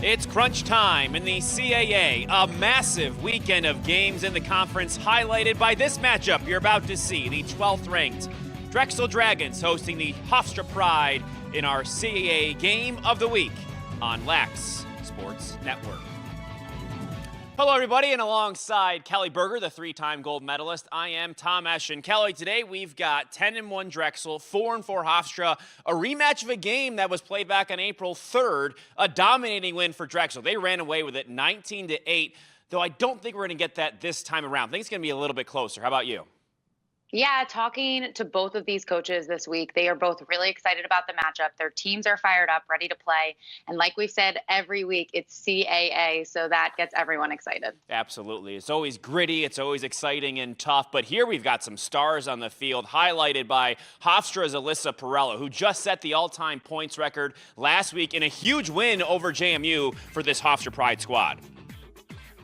It's crunch time in the CAA, a massive weekend of games in the conference highlighted by this matchup you're about to see. The 12th ranked Drexel Dragons hosting the Hofstra Pride in our CAA Game of the Week on Lax Sports Network. Hello, everybody, and alongside Kelly Berger, the three-time gold medalist, I am Tom Esch. And Kelly, today we've got 10-1 Drexel, 4-4 Hofstra, a rematch of a game that was played back on April 3rd, a dominating win for Drexel. They ran away with it 19-8, though I don't think we're going to get that this time around. I think it's going to be a little bit closer. How about you? Yeah, talking to both of these coaches this week, they are both really excited about the matchup. Their teams are fired up, ready to play. And like we've said every week, it's CAA, so that gets everyone excited. Absolutely. It's always gritty, it's always exciting and tough. But here we've got some stars on the field, highlighted by Hofstra's Alyssa Perella, who just set the all-time points record last week in a huge win over JMU for this Hofstra Pride squad.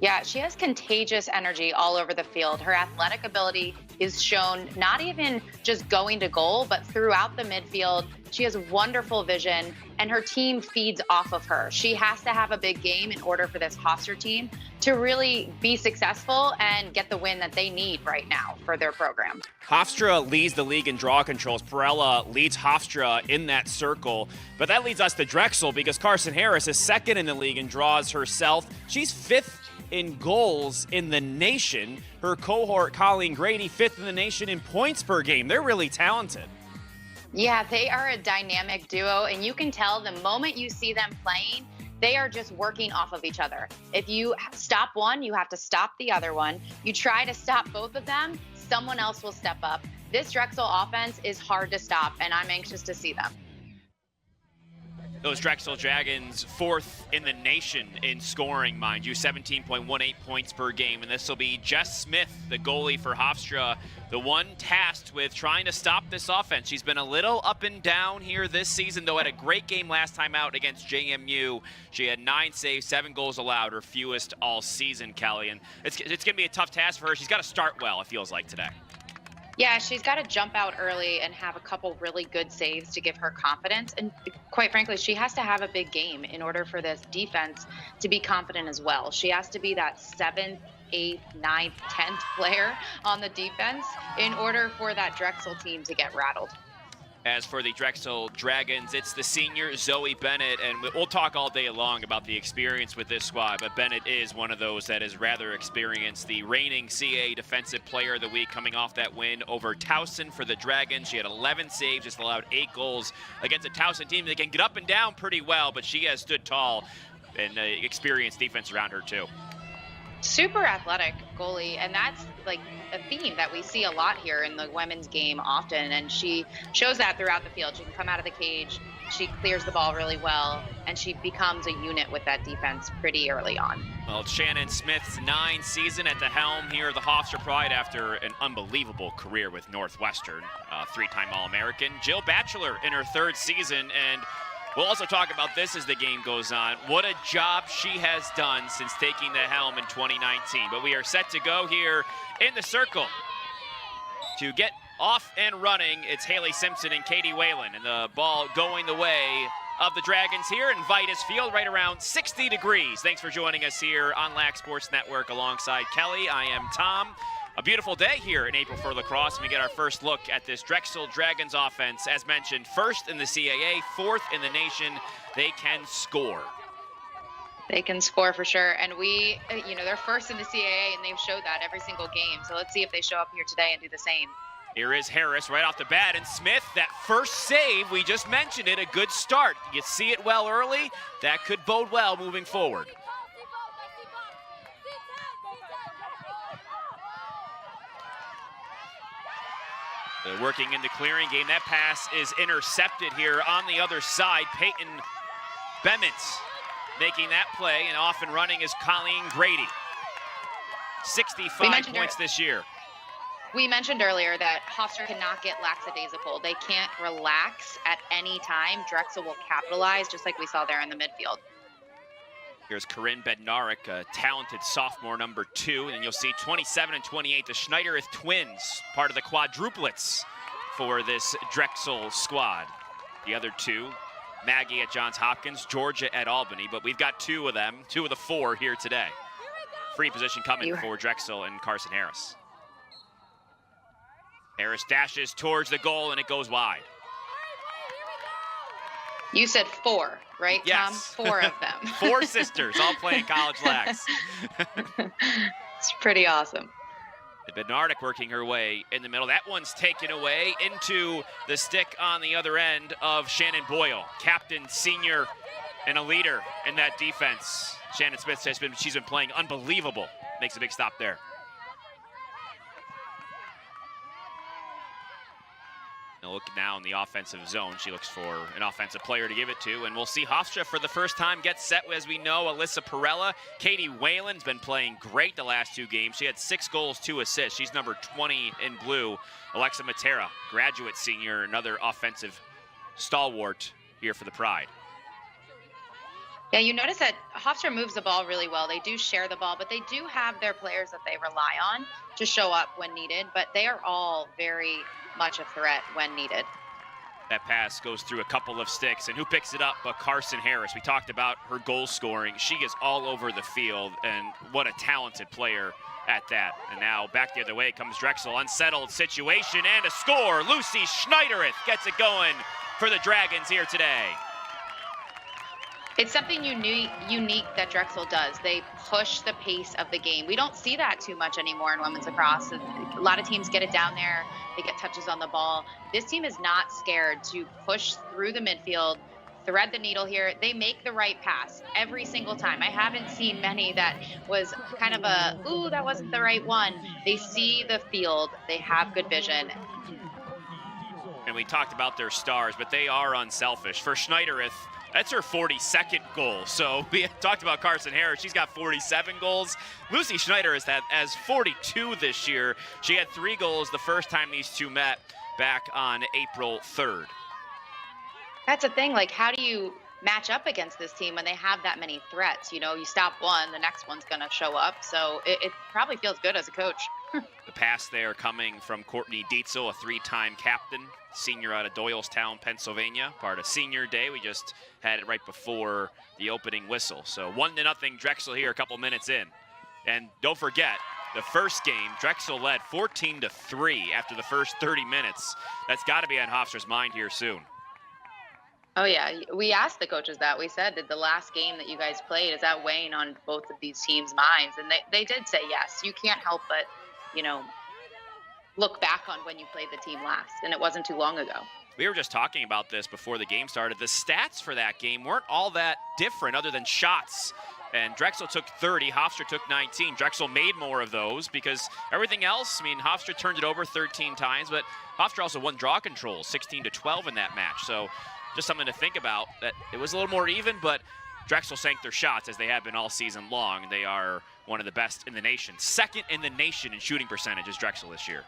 Yeah, she has contagious energy all over the field. Her athletic ability is shown not even just going to goal, but throughout the midfield. She has wonderful vision, and her team feeds off of her. She has to have a big game in order for this Hofstra team to really be successful and get the win that they need right now for their program. Hofstra leads the league in draw controls. Perella leads Hofstra in that circle. But that leads us to Drexel because Carson Harris is second in the league in draws herself. She's fifth in goals in the nation. Her cohort, Colleen Grady, fifth in the nation in points per game. They're really talented. Yeah, they are a dynamic duo, and you can tell the moment you see them playing, they are just working off of each other. If you stop one, you have to stop the other one. You try to stop both of them, someone else will step up. This Drexel offense is hard to stop, and I'm anxious to see them. Those Drexel Dragons, fourth in the nation in scoring, mind you, 17.18 points per game. And this will be Jess Smith, the goalie for Hofstra, the one tasked with trying to stop this offense. She's been a little up and down here this season, though had a great game last time out against JMU. She had 9 saves, 7 goals allowed, her fewest all season, Kelly. And it's going to be a tough task for her. She's got to start well, it feels like, today. Yeah, she's got to jump out early and have a couple really good saves to give her confidence. And quite frankly, she has to have a big game in order for this defense to be confident as well. She has to be that 7th, 8th, 9th, 10th player on the defense in order for that Drexel team to get rattled. As for the Drexel Dragons, it's the senior Zoe Bennett, and we'll talk all day long about the experience with this squad, but Bennett is one of those that is rather experienced. The reigning CAA Defensive Player of the Week, coming off that win over Towson for the Dragons. She had 11 saves, just allowed 8 goals against a Towson team that can get up and down pretty well, but she has stood tall and experienced defense around her too. Super athletic goalie, and that's like a theme that we see a lot here in the women's game often, and she shows that throughout the field. She can come out of the cage, she clears the ball really well, and she becomes a unit with that defense pretty early on. Well, Shannon Smith's 9th season at the helm here at the Hofstra Pride after an unbelievable career with Northwestern, 3-time All-American. Jill Batchelor in her 3rd season, and we'll also talk about this as the game goes on. What a job she has done since taking the helm in 2019. But we are set to go here in the circle. To get off and running, it's Haley Simpson and Katie Whalen. And the ball going the way of the Dragons here in Vitus Field, right around 60 degrees. Thanks for joining us here on Lax Sports Network alongside Kelly. I am Tom. A beautiful day here in April for lacrosse, and we get our first look at this Drexel Dragons offense. As mentioned, 1st in the CAA, 4th in the nation. They can score. They can score for sure, and they're 1st in the CAA, and they've showed that every single game. So let's see if they show up here today and do the same. Here is Harris right off the bat, and Smith, that first save, we just mentioned it, a good start. You see it well early, that could bode well moving forward. They're working in the clearing game. That pass is intercepted here on the other side. Peyton Bemmets making that play, and off and running is Colleen Grady. 65 points this year. We mentioned earlier that Hofstra cannot get lackadaisical. They can't relax at any time. Drexel will capitalize, just like we saw there in the midfield. Here's Corinne Bednarik, a talented sophomore, number 2. And you'll see 27 and 28, the Schneiderith twins, part of the quadruplets for this Drexel squad. The other 2, Maggie at Johns Hopkins, Georgia at Albany, but we've got two of them, two of the four here today. Free position coming for Drexel and Carson Harris. Harris dashes towards the goal, and it goes wide. You said four, right, yes. Tom? Four of them. Four sisters, all playing college lax. It's pretty awesome. Bednardik working her way in the middle. That one's taken away into the stick on the other end of Shannon Boyle, captain, senior, and a leader in that defense. Shannon Smith says she's been playing unbelievable. Makes a big stop there. Now look now in the offensive zone. She looks for an offensive player to give it to, and we'll see Hofstra for the first time get set. As we know, Alyssa Perella. Katie Whalen's been playing great the last two games. She had 6 goals, 2 assists. She's number 20 in blue. Alexa Matera, graduate senior, another offensive stalwart here for the Pride. Yeah, you notice that Hofstra moves the ball really well. They do share the ball, but they do have their players that they rely on to show up when needed, but they are all very much a threat when needed. That pass goes through a couple of sticks, and who picks it up but Carson Harris. We talked about her goal scoring. She is all over the field, and what a talented player at that. And now back the other way comes Drexel. Unsettled situation and a score. Lucy Schneidereth gets it going for the Dragons here today. It's something unique that Drexel does. They push the pace of the game. We don't see that too much anymore in women's lacrosse. A lot of teams get it down there. They get touches on the ball. This team is not scared to push through the midfield, thread the needle here. They make the right pass every single time. I haven't seen many that was kind of a, ooh, that wasn't the right one. They see the field. They have good vision. And we talked about their stars, but they are unselfish. For Schneidereth, that's her 42nd goal. So we talked about Carson Harris. She's got 47 goals. Lucy Schneider has 42 this year. She had 3 goals the first time these two met back on April 3rd. That's the thing. Like, how do you match up against this team when they have that many threats? You know, you stop one, the next one's going to show up. So it probably feels good as a coach. The pass there coming from Courtney Dietzel, a 3-time captain, senior out of Doylestown, Pennsylvania, part of senior day. We just had it right before the opening whistle. So 1-0 Drexel here a couple minutes in. And don't forget, the first game, Drexel led 14-3 after the first 30 minutes. That's got to be on Hofstra's mind here soon. Oh, yeah. We asked the coaches that. We said, did the last game that you guys played, is that weighing on both of these teams' minds? And they did say yes. You can't help but, you know, look back on when you played the team last, and it wasn't too long ago. We were just talking about this before the game started. The stats for that game weren't all that different other than shots. And Drexel took 30, Hofstra took 19. Drexel made more of those because everything else, I mean, Hofstra turned it over 13 times, but Hofstra also won draw control, 16-12 in that match. So just something to think about, that it was a little more even, but Drexel sank their shots as they have been all season long. They are one of the best in the nation. Second in the nation in shooting percentage is Drexel this year.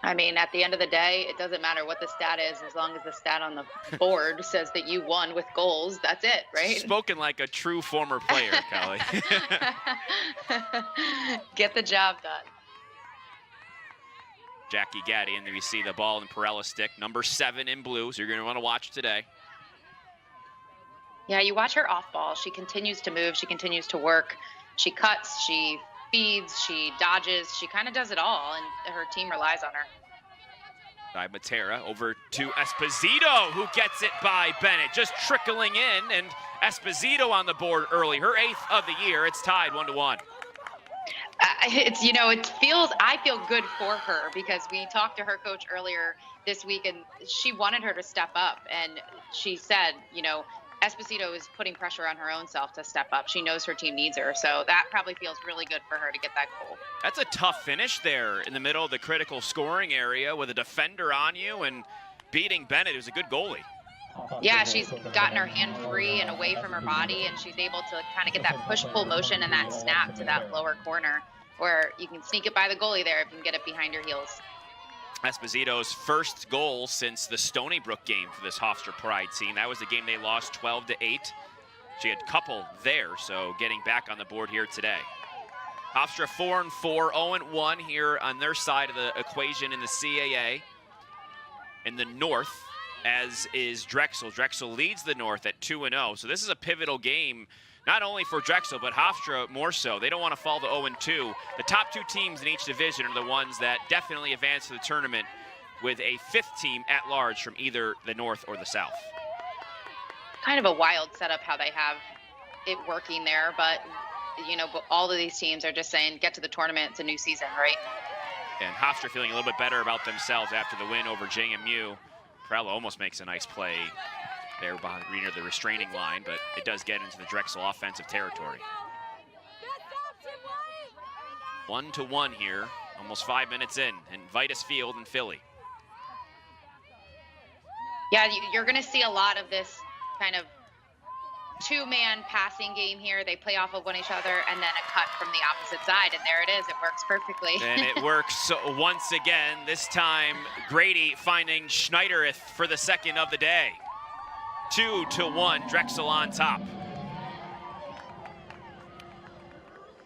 I mean, at the end of the day, it doesn't matter what the stat is, as long as the stat on the board says that you won with goals. That's it, right? Spoken like a true former player, Kelly. Get the job done. Jackie Gaddy, and there you see the ball in Perella's stick, number 7 in blue, so you're going to want to watch today. Yeah, you watch her off ball. She continues to move. She continues to work. She cuts. She feeds. She dodges. She kind of does it all, and her team relies on her. By Matera over to Esposito, who gets it by Bennett, just trickling in, and Esposito on the board early, her 8th of the year. It's tied 1-1. It's, you know, I feel good for her because we talked to her coach earlier this week, and she wanted her to step up, and she said, you know, Esposito is putting pressure on her own self to step up. She knows her team needs her, so that probably feels really good for her to get that goal. That's a tough finish there in the middle of the critical scoring area with a defender on you and beating Bennett, who's a good goalie. Yeah, she's gotten her hand free and away from her body, and she's able to kind of get that push-pull motion and that snap to that lower corner where you can sneak it by the goalie there if you can get it behind your heels. Esposito's first goal since the Stony Brook game for this Hofstra Pride team. That was the game they lost 12-8. She had a couple there, so getting back on the board here today. Hofstra 4-4, 0-1 here on their side of the equation in the CAA. In the north, as is Drexel. Drexel leads the North at 2-0, so this is a pivotal game, not only for Drexel, but Hofstra more so. They don't want to fall to 0-2. The top 2 teams in each division are the ones that definitely advance to the tournament, with a 5th team at large from either the North or the South. Kind of a wild setup how they have it working there, but all of these teams are just saying, get to the tournament, it's a new season, right? And Hofstra feeling a little bit better about themselves after the win over JMU. Perella almost makes a nice play there near the restraining line, but it does get into the Drexel offensive territory. 1-1 here, almost 5 minutes in Vitus Field in Philly. Yeah, you're going to see a lot of this kind of 2-man passing game here. They play off of one each other and then a cut from the opposite side, and there it is. It works perfectly. And it works once again. This time, Grady finding Schneiderith for the second of the day. 2-1, Drexel on top.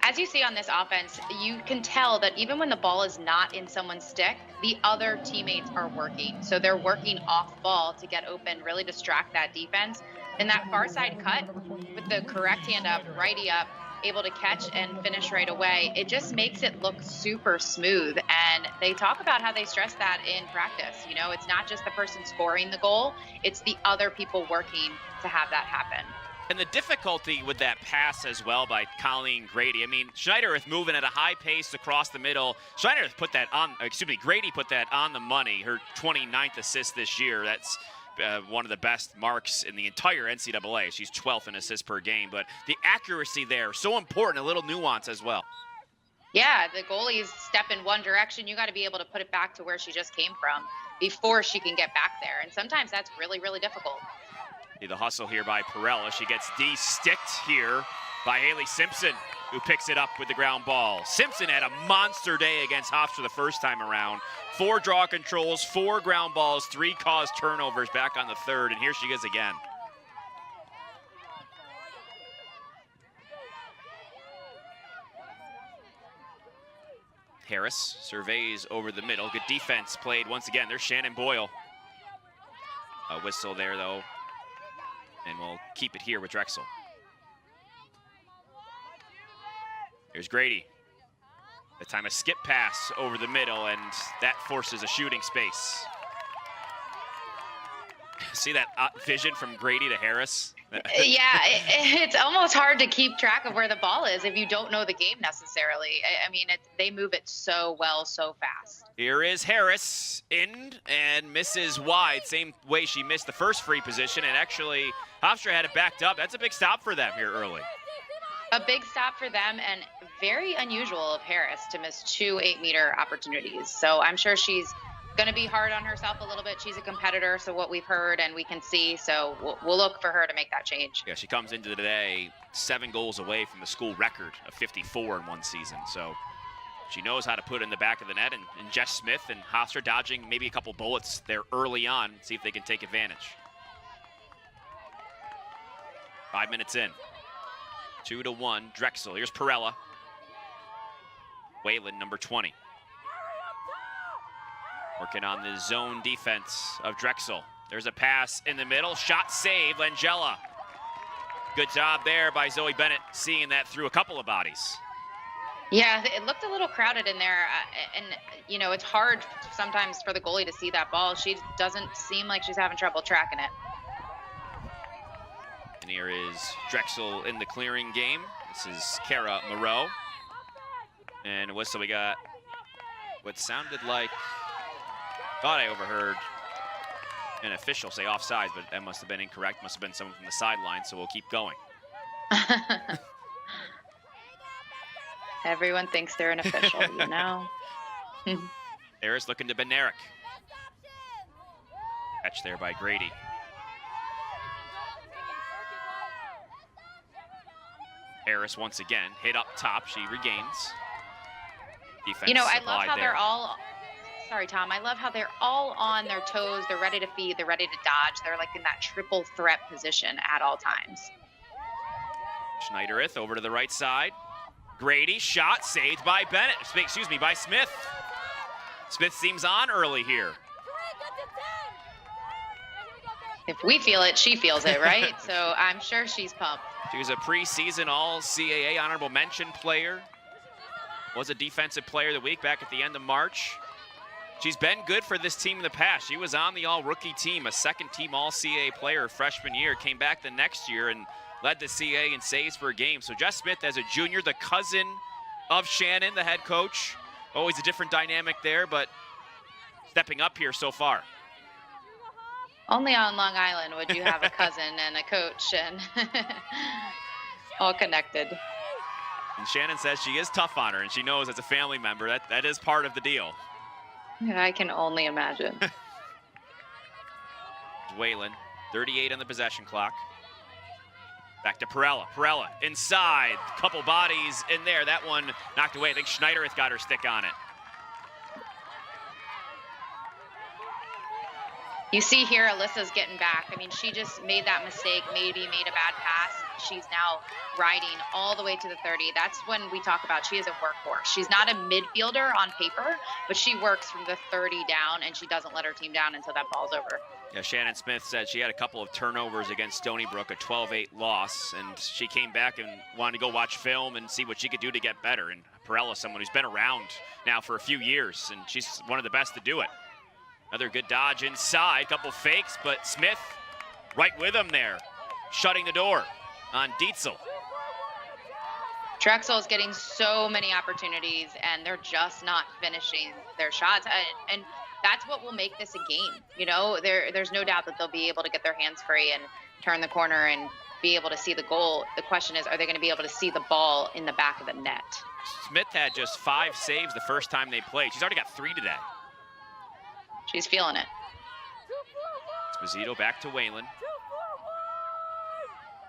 As you see on this offense, you can tell that even when the ball is not in someone's stick, the other teammates are working. So they're working off ball to get open, really distract that defense. And that far side cut with the correct hand up, righty up, able to catch and finish right away, it just makes it look super smooth. And they talk about how they stress that in practice. It's not just the person scoring the goal, it's the other people working to have that happen. And the difficulty with that pass as well by Colleen Grady. I mean, Schneiderith moving at a high pace across the middle. Schneiderith put that on, Grady put that on the money, her 29th assist this year. That's one of the best marks in the entire NCAA. She's 12th in assists per game, but the accuracy there, so important, a little nuance as well. Yeah, the goalies step in one direction. You got to be able to put it back to where she just came from before she can get back there. And sometimes that's really, really difficult. The hustle here by Perella. She gets de-sticked here by Haley Simpson, who picks it up with the ground ball. Simpson had a monster day against Hofstra the first time around. 4 draw controls, 4 ground balls, 3 caused turnovers back on the third, and here she is again. Harris surveys over the middle. Good defense played once again. There's Shannon Boyle. A whistle there, though. And we'll keep it here with Drexel. Here's Grady. The time a skip pass over the middle, and that forces a shooting space. See that vision from Grady to Harris? Yeah, it's almost hard to keep track of where the ball is if you don't know the game necessarily. I mean, they move it so well, so fast. Here is Harris in and misses wide, same way she missed the first free position, and actually Hofstra had it backed up. That's a big stop for them here early. A big stop for them, and very unusual of Harris to miss 2 8-meter opportunities. So I'm sure she's going to be hard on herself a little bit. She's a competitor, so what we've heard and we can see, so we'll look for her to make that change. Yeah, she comes into the day 7 goals away from the school record of 54 in one season, so she knows how to put in the back of the net, and Jess Smith and Hofstra dodging maybe a couple bullets there early on, see if they can take advantage. 5 minutes in. 2-1, Drexel. Here's Perella. Whalen, number 20. Working on the zone defense of Drexel. There's a pass in the middle. Shot saved, Langella. Good job there by Zoe Bennett, seeing that through a couple of bodies. Yeah, it looked a little crowded in there. And, it's hard sometimes for the goalie to see that ball. She doesn't seem like she's having trouble tracking it. And here is Drexel in the clearing game. This is Kara Moreau. And a whistle, we got what sounded like, thought I overheard an official say offsides, but that must have been incorrect. Must have been someone from the sideline, so we'll keep going. Everyone thinks they're an official, Harris looking to Benerick. Catch there by Grady. Harris once again hit up top. She regains. Defense I love how there. they're all. Sorry, Tom. I love how they're all on their toes. They're ready to feed. They're ready to dodge. They're like in that triple threat position at all times. Schneiderith over to the right side. Grady shot saved by Bennett. By Smith. Smith seems on early here. If we feel it, she feels it, right? So I'm sure she's pumped. She was a preseason All-CAA honorable mention player. Was a defensive player of the week back at the end of March. She's been good for this team in the past. She was on the all-rookie team, a second-team All-CAA player freshman year, came back the next year and led the CAA in saves per game. So Jess Smith, as a junior, the cousin of Shannon, the head coach. Always a different dynamic there, but stepping up here so far. Only on Long Island would you have a cousin and a coach and all connected. And Shannon says she is tough on her, and she knows as a family member that is part of the deal. I can only imagine. Whalen, 38 on the possession clock. Back to Perella. Perella inside, couple bodies in there. That one knocked away. I think Schneidereth got her stick on it. You see here, Alyssa's getting back. I mean, she just made that mistake, maybe made a bad pass. She's now riding all the way to the 30. That's when we talk about she is a workhorse. She's not a midfielder on paper, but she works from the 30 down, and she doesn't let her team down until that ball's over. Yeah, Shannon Smith said she had a couple of turnovers against Stony Brook, a 12-8 loss, and she came back and wanted to go watch film and see what she could do to get better. And Perella, someone who's been around now for a few years, and she's one of the best to do it. Another good dodge inside, couple fakes, but Smith right with him there, shutting the door on Drexel. Drexel is getting so many opportunities, and they're just not finishing their shots. And that's what will make this a game. You know, there's no doubt that they'll be able to get their hands free and turn the corner and be able to see the goal. The question is, are they going to be able to see the ball in the back of the net? Smith had just 5 saves the first time they played. She's already got 3 today. She's feeling it. Esposito back to Whalen.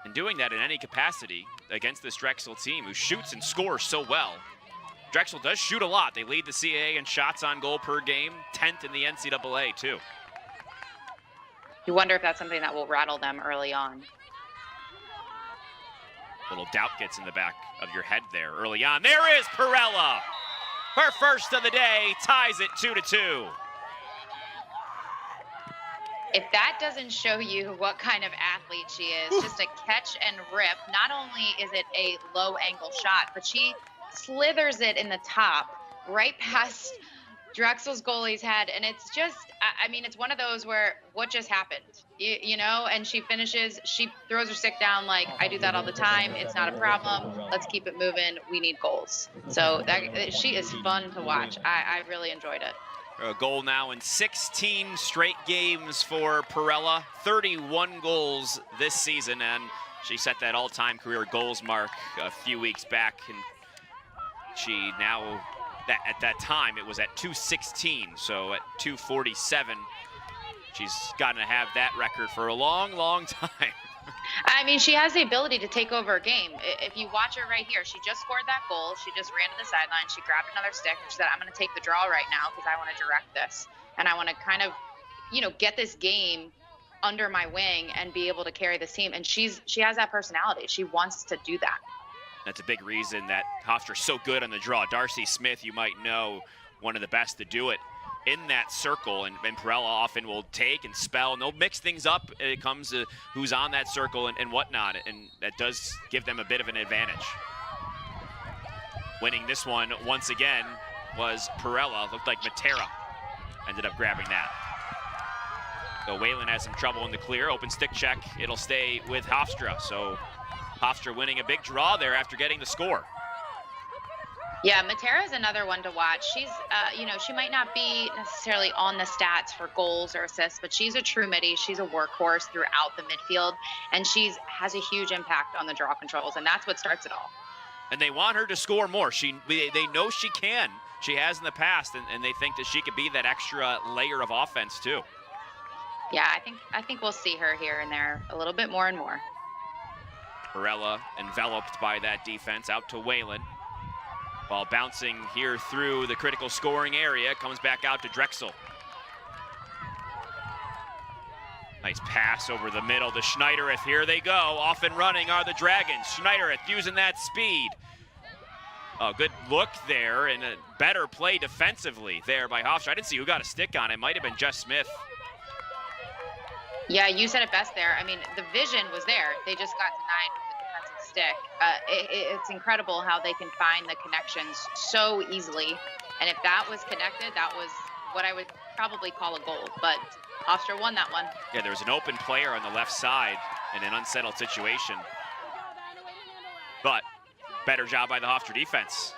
And doing that in any capacity against this Drexel team who shoots and scores so well. Drexel does shoot a lot. They lead the CAA in shots on goal per game, 10th in the NCAA too. You wonder if that's something that will rattle them early on. Little doubt gets in the back of your head there early on. There is Perella. Her first of the day, ties it 2-2. If that doesn't show you what kind of athlete she is, just a catch and rip. Not only is it a low angle shot, but she slithers it in the top right past Drexel's goalie's head. And it's just, I mean, it's one of those where what just happened, you know, and she finishes, she throws her stick down like, I do that all the time. It's not a problem. Let's keep it moving. We need goals. So she is fun to watch. I really enjoyed it. A goal now in 16 straight games for Perella, 31 goals this season, and she set that all-time career goals mark a few weeks back, and she now, at that time, it was at 216, so at 247, she's gotten to have that record for a long, long time. I mean, she has the ability to take over a game. If you watch her right here, she just scored that goal. She just ran to the sideline. She grabbed another stick and she said, I'm going to take the draw right now because I want to direct this. And I want to kind of, you know, get this game under my wing and be able to carry this team. And she has that personality. She wants to do that. That's a big reason that Hofstra's so good on the draw. Darcy Smith, you might know, one of the best to do it in that circle, and Perella often will take and spell, and they'll mix things up. It comes to who's on that circle and whatnot, and that does give them a bit of an advantage. Winning this one once again was Perella. Looked like Matera ended up grabbing that. So Whalen has some trouble in the clear. Open stick check. It'll stay with Hofstra. So Hofstra winning a big draw there after getting the score. Yeah, Matera is another one to watch. She's, you know, she might not be necessarily on the stats for goals or assists, but she's a true middie. She's a workhorse throughout the midfield, and has a huge impact on the draw controls, and that's what starts it all. And they want her to score more. They know she can. She has in the past, and they think that she could be that extra layer of offense too. Yeah, I think we'll see her here and there a little bit more and more. Perella enveloped by that defense, out to Whalen. Ball bouncing here through the critical scoring area, comes back out to Drexel. Nice pass over the middle to Schneidereth. Here they go. Off and running are the Dragons. Schneidereth using that speed. Oh, good look there, and a better play defensively there by Hofstra. I didn't see who got a stick on it. Might have been Jess Smith. Yeah, you said it best there. I mean, the vision was there. They just got denied with the defensive stick. It's incredible how they can find the connections so easily. And if that was connected, that was what I would probably call a goal. But Hofstra won that one. Yeah, there was an open player on the left side in an unsettled situation. But better job by the Hofstra defense.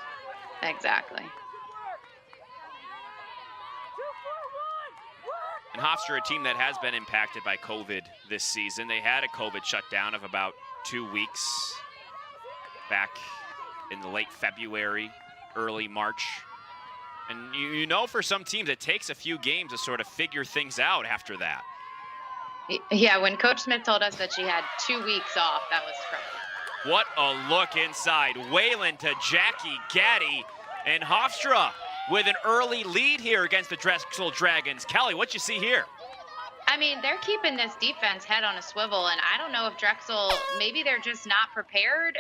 Exactly. And Hofstra, a team that has been impacted by COVID this season. They had a COVID shutdown of about 2 weeks back in the late February, early March. And you know, for some teams, it takes a few games to sort of figure things out after that. Yeah, when Coach Smith told us that she had 2 weeks off, that was trouble. What a look inside. Whalen to Jackie Gaddy, and Hofstra with an early lead here against the Drexel Dragons. Kelly, what you see here? I mean, they're keeping this defense head on a swivel, and I don't know if Drexel, maybe they're just not prepared.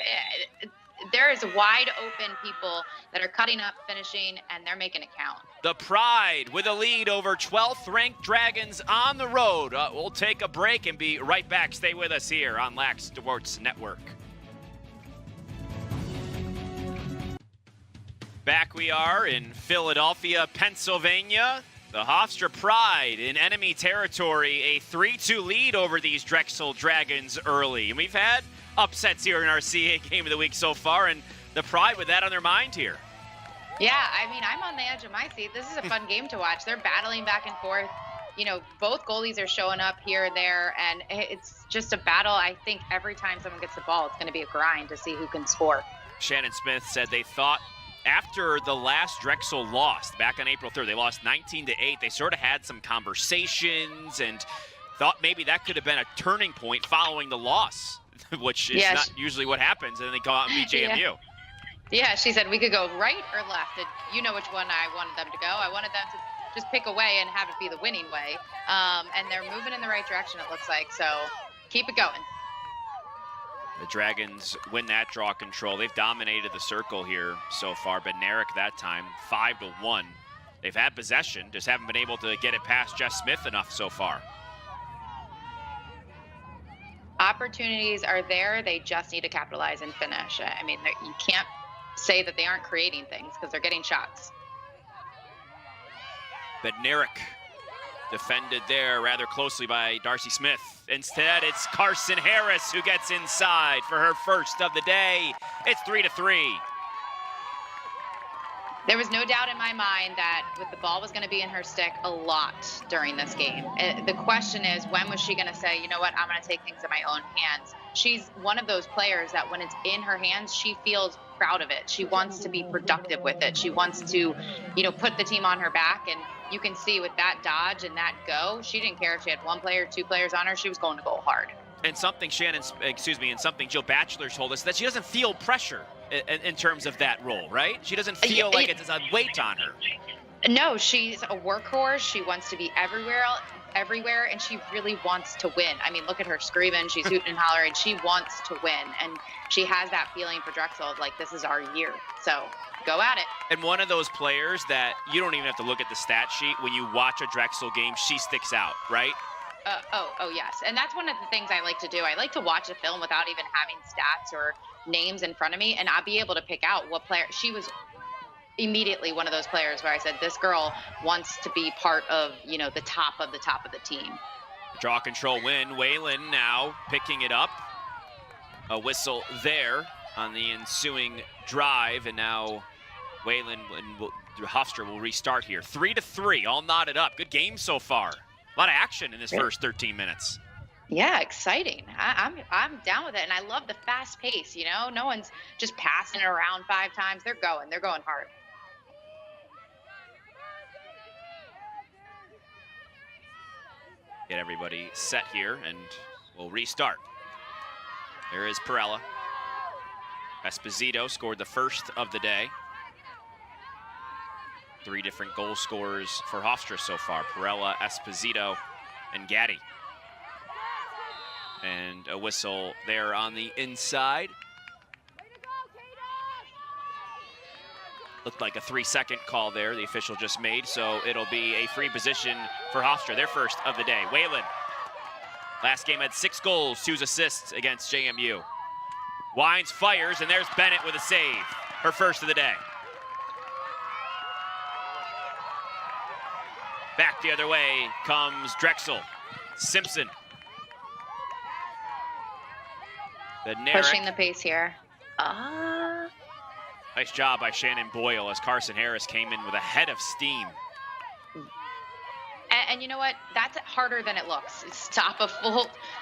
There is wide open people that are cutting up, finishing, and they're making it count. The Pride with a lead over 12th ranked Dragons on the road. We'll take a break and be right back. Stay with us here on Lax Sports Network. Back we are in Philadelphia, Pennsylvania. The Hofstra Pride in enemy territory, a 3-2 lead over these Drexel Dragons early. And we've had upsets here in our CAA game of the week so far, and the Pride with that on their mind here. Yeah, I mean, I'm on the edge of my seat. This is a fun game to watch. They're battling back and forth. You know, both goalies are showing up here and there, and it's just a battle. I think every time someone gets the ball, it's going to be a grind to see who can score. Shannon Smith said they thought after the last Drexel lost back on April 3rd, they lost 19-8. They sort of had some conversations and thought maybe that could have been a turning point following the loss, which is not usually what happens, and then they go out and beat JMU. Yeah, she said we could go right or left. And you know which one I wanted them to go. I wanted them to just pick a way and have it be the winning way. And they're moving in the right direction, it looks like. So keep it going. The Dragons win that draw control. They've dominated the circle here so far. Bednarik that time, 5-1. They've had possession, just haven't been able to get it past Jess Smith enough so far. Opportunities are there. They just need to capitalize and finish. I mean, you can't say that they aren't creating things because they're getting shots. Bednarik defended there rather closely by Darcy Smith. Instead, it's Carson Harris who gets inside for her first of the day. It's 3-3. There was no doubt in my mind that with the ball was going to be in her stick a lot during this game. The question is, when was she going to say, you know what, I'm going to take things in my own hands? She's one of those players that when it's in her hands, she feels proud of it. She wants to be productive with it. She wants to, put the team on her back. And you can see with that dodge and that go, she didn't care if she had one player, two players on her. She was going to go hard. And something something Jill Batchelor told us, that she doesn't feel pressure in terms of that role, right? She doesn't feel like it's a weight on her. No, she's a workhorse. She wants to be everywhere, and she really wants to win. I mean, look at her screaming. She's hooting and hollering. She wants to win, and she has that feeling for Drexel of like, this is our year. So go at it. And one of those players that you don't even have to look at the stat sheet. When you watch a Drexel game, she sticks out, right? Oh, yes. And that's one of the things I like to do. I like to watch a film without even having stats or names in front of me, and I'll be able to pick out what player. She was immediately one of those players where I said, this girl wants to be part of, the top of the team. Draw control win. Whalen now picking it up. A whistle there on the ensuing drive, and now Whalen and Hofstra will restart here. 3-3, all knotted up. Good game so far. A lot of action in this first 13 minutes. Yeah, exciting. I'm down with it, and I love the fast pace. No one's just passing it around 5 times. They're going hard. Get everybody set here, and we'll restart. There is Perella. Esposito scored the first of the day. 3 different goal scorers for Hofstra so far. Perella, Esposito, and Gaddy. And a whistle there on the inside. Looked like a 3-second call there the official just made, so it'll be a free position for Hofstra, their first of the day. Whalen Last game had 6 goals, 2 assists against JMU. Wines fires, and there's Bennett with a save. Her first of the day. Back the other way comes Drexel. Simpson. Pushing the pace here. Nice job by Shannon Boyle as Carson Harris came in with a head of steam. And you know what? That's harder than it looks. Stop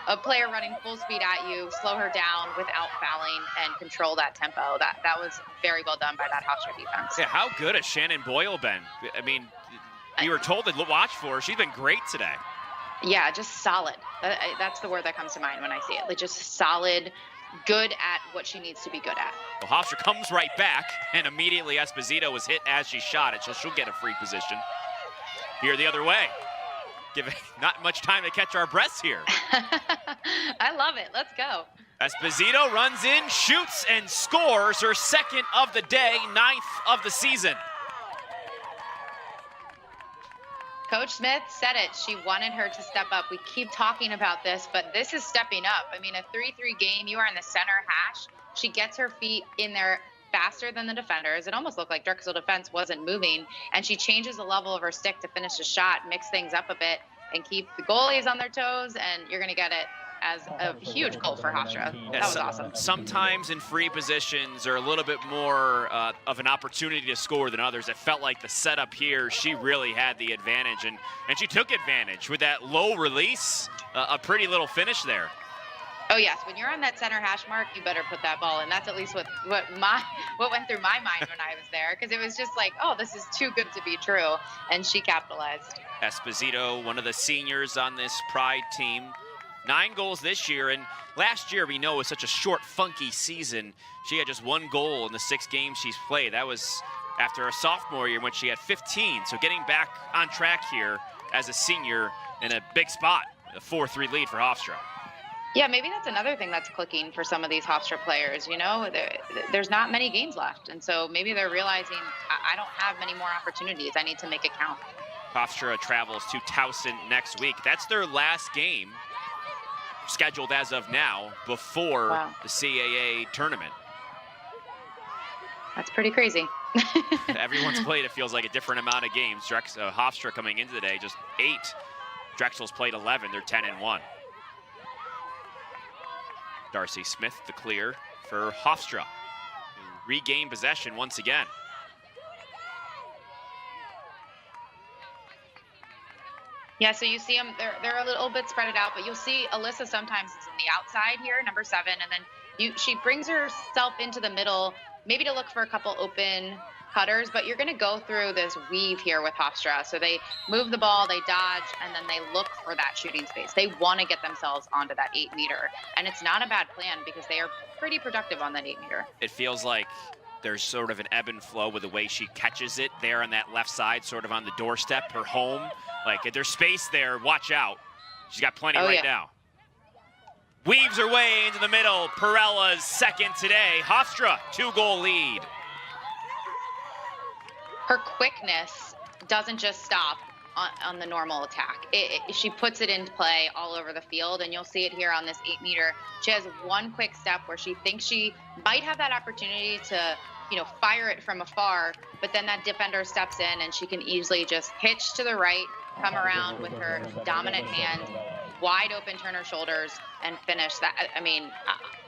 a player running full speed at you, slow her down without fouling, and control that tempo. That was very well done by that Hofstra defense. Yeah, how good has Shannon Boyle been? I mean, you were told to watch for her. She's been great today. Yeah, just solid. That's the word that comes to mind when I see it. Like, just solid, good at what she needs to be good at. Well, Hofstra comes right back, and immediately Esposito was hit as she shot it, so she'll get a free position. Here the other way. Giving not much time to catch our breaths here. I love it. Let's go. Esposito runs in, shoots, and scores her second of the day, 9th of the season. Coach Smith said it. She wanted her to step up. We keep talking about this, but this is stepping up. I mean, a 3-3 game, you are in the center hash. She gets her feet in there faster than the defenders. It almost looked like Drexel defense wasn't moving, and she changes the level of her stick to finish the shot, mix things up a bit, and keep the goalies on their toes, and you're going to get it as a huge goal for Hofstra. That was awesome. Sometimes in free positions are a little bit more of an opportunity to score than others. It felt like the setup here, she really had the advantage, and she took advantage with that low release, a pretty little finish there. Oh yes, when you're on that center hash mark, you better put that ball in. That's at least what went through my mind when I was there, because it was just like, oh, this is too good to be true, and she capitalized. Esposito, one of the seniors on this Pride team, 9 goals this year, and last year we know was such a short, funky season. She had just 1 goal in the 6 games she's played. That was after a sophomore year when she had 15. So getting back on track here as a senior in a big spot, a 4-3 lead for Hofstra. Yeah, maybe that's another thing that's clicking for some of these Hofstra players. You know, there's not many games left, and so maybe they're realizing I don't have many more opportunities. I need to make it count. Hofstra travels to Towson next week. That's their last game scheduled as of now before the CAA tournament. That's pretty crazy. Everyone's played, it feels like, a different amount of games. Hofstra coming into today, just 8. Drexel's played 11. They're 10-1. Darcy Smith, the clear for Hofstra, who regain possession once again. Yeah, so you see them, they're a little bit spread out, but you'll see Alyssa sometimes is on the outside here, number 7, and then she brings herself into the middle, maybe to look for a couple open cutters, but you're going to go through this weave here with Hofstra. So they move the ball, they dodge, and then they look for that shooting space. They want to get themselves onto that 8-meter, and it's not a bad plan because they are pretty productive on that 8-meter. It feels like there's sort of an ebb and flow with the way she catches it there on that left side, sort of on the doorstep, her home. Like, if there's space there, watch out. She's got plenty now. Weaves her way into the middle. Perella's second today. Hofstra, 2-goal lead. Her quickness doesn't just stop on the normal attack. She puts it into play all over the field, and you'll see it here on this 8-meter. She has one quick step where she thinks she might have that opportunity to, fire it from afar, but then that defender steps in and she can easily just pitch to the right, come around with her dominant hand, wide open, turn her shoulders, and finish that. I mean,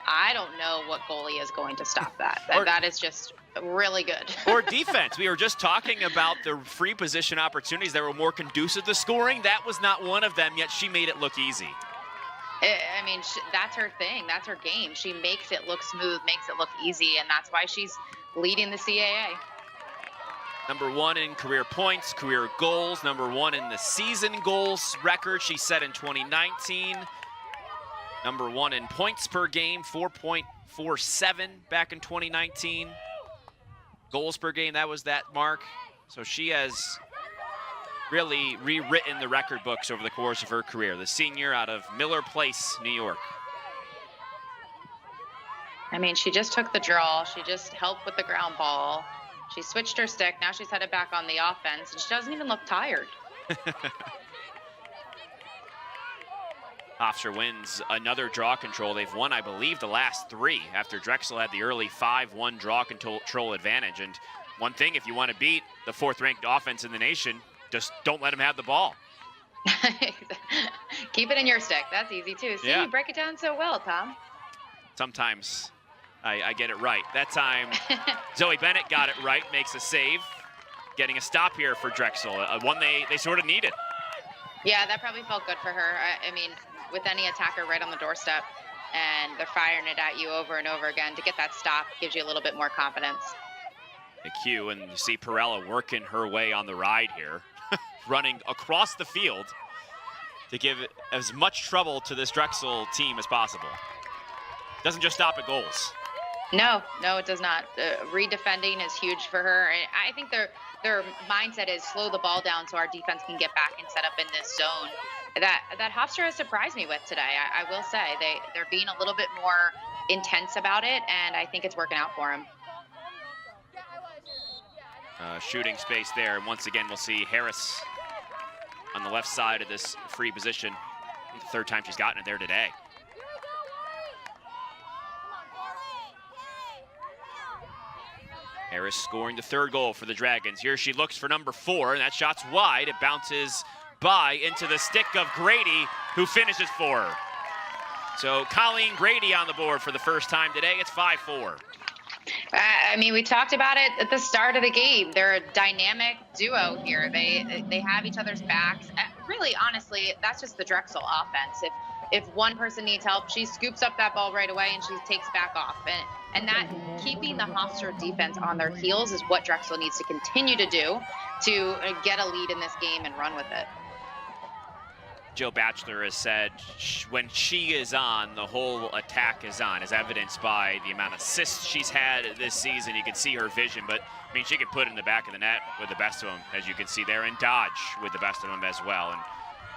I don't know what goalie is going to stop that. That is just really good. Or defense. We were just talking about the free position opportunities that were more conducive to scoring. That was not one of them, yet she made it look easy. I mean, that's her thing. That's her game. She makes it look smooth, makes it look easy, and that's why she's leading the CAA. Number 1 in career points, career goals, number 1 in the season goals record she set in 2019. Number 1 in points per game, 4.47 back in 2019. Goals per game, that was that mark. So she has really rewritten the record books over the course of her career. The senior out of Miller Place, New York. I mean, she just took the draw. She just helped with the ground ball. She switched her stick. Now she's headed back on the offense, and she doesn't even look tired. Hofstra wins another draw control. They've won, I believe, the last 3 after Drexel had the early 5-1 draw control advantage. And one thing, if you want to beat the 4th-ranked offense in the nation, just don't let them have the ball. Keep it in your stick. That's easy, too. See, you break it down so well, Tom. Sometimes I get it right. That time, Zoe Bennett got it right, makes a save, getting a stop here for Drexel, one they sort of needed. Yeah, that probably felt good for her. I mean, with any attacker right on the doorstep, and they're firing it at you over and over again, to get that stop gives you a little bit more confidence. The cue, and you see Perella working her way on the ride here, running across the field to give as much trouble to this Drexel team as possible. Doesn't just stop at goals. No, it does not. Redefending is huge for her. I think their mindset is slow the ball down so our defense can get back and set up in this zone. That Hofstra has surprised me with today. I will say they're being a little bit more intense about it, and I think it's working out for them. Shooting space there, and once again we'll see Harris on the left side of this free position. I think the 3rd time she's gotten it there today. Harris scoring the 3rd goal for the Dragons. Here she looks for number 4, and that shot's wide. It bounces by into the stick of Grady, who finishes for her. So Colleen Grady on the board for the first time today. It's 5-4. I mean, we talked about it at the start of the game. They're a dynamic duo here. They have each other's backs. Really, honestly, that's just the Drexel offense. If one person needs help, she scoops up that ball right away and she takes back off. And that keeping the Hofstra defense on their heels is what Drexel needs to continue to do to get a lead in this game and run with it. Jill Batchelor has said when she is on, the whole attack is on, as evidenced by the amount of assists she's had this season. You can see her vision, but I mean, she can put it in the back of the net with the best of them, as you can see there, and dodge with the best of them as well. And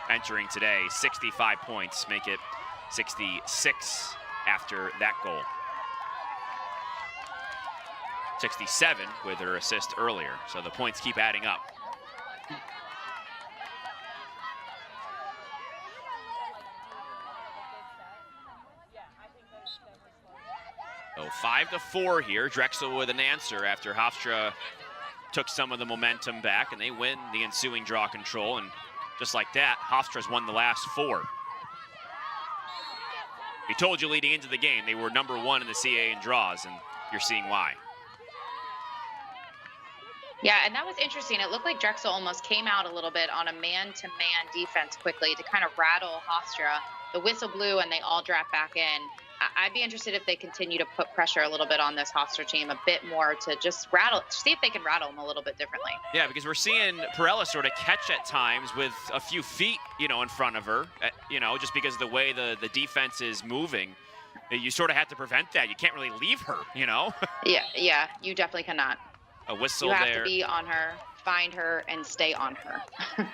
entering today, 65 points, make it 66 after that goal. 67 with her assist earlier, so the points keep adding up. So 5-4 here. Drexel with an answer after Hofstra took some of the momentum back, and they win the ensuing draw control. And just like that, Hofstra's won the last 4. We told you leading into the game they were number 1 in the CAA in draws, and you're seeing why. Yeah, and that was interesting. It looked like Drexel almost came out a little bit on a man-to-man defense quickly to kind of rattle Hofstra. The whistle blew, and they all dropped back in. I'd be interested if they continue to put pressure a little bit on this Hofstra team a bit more to just rattle, see if they can rattle them a little bit differently. Yeah, because we're seeing Perella sort of catch at times with a few feet, in front of her, just because of the way the defense is moving. You sort of have to prevent that. You can't really leave her, Yeah, you definitely cannot. A whistle there. You there. have to be on her, find her, and stay on her.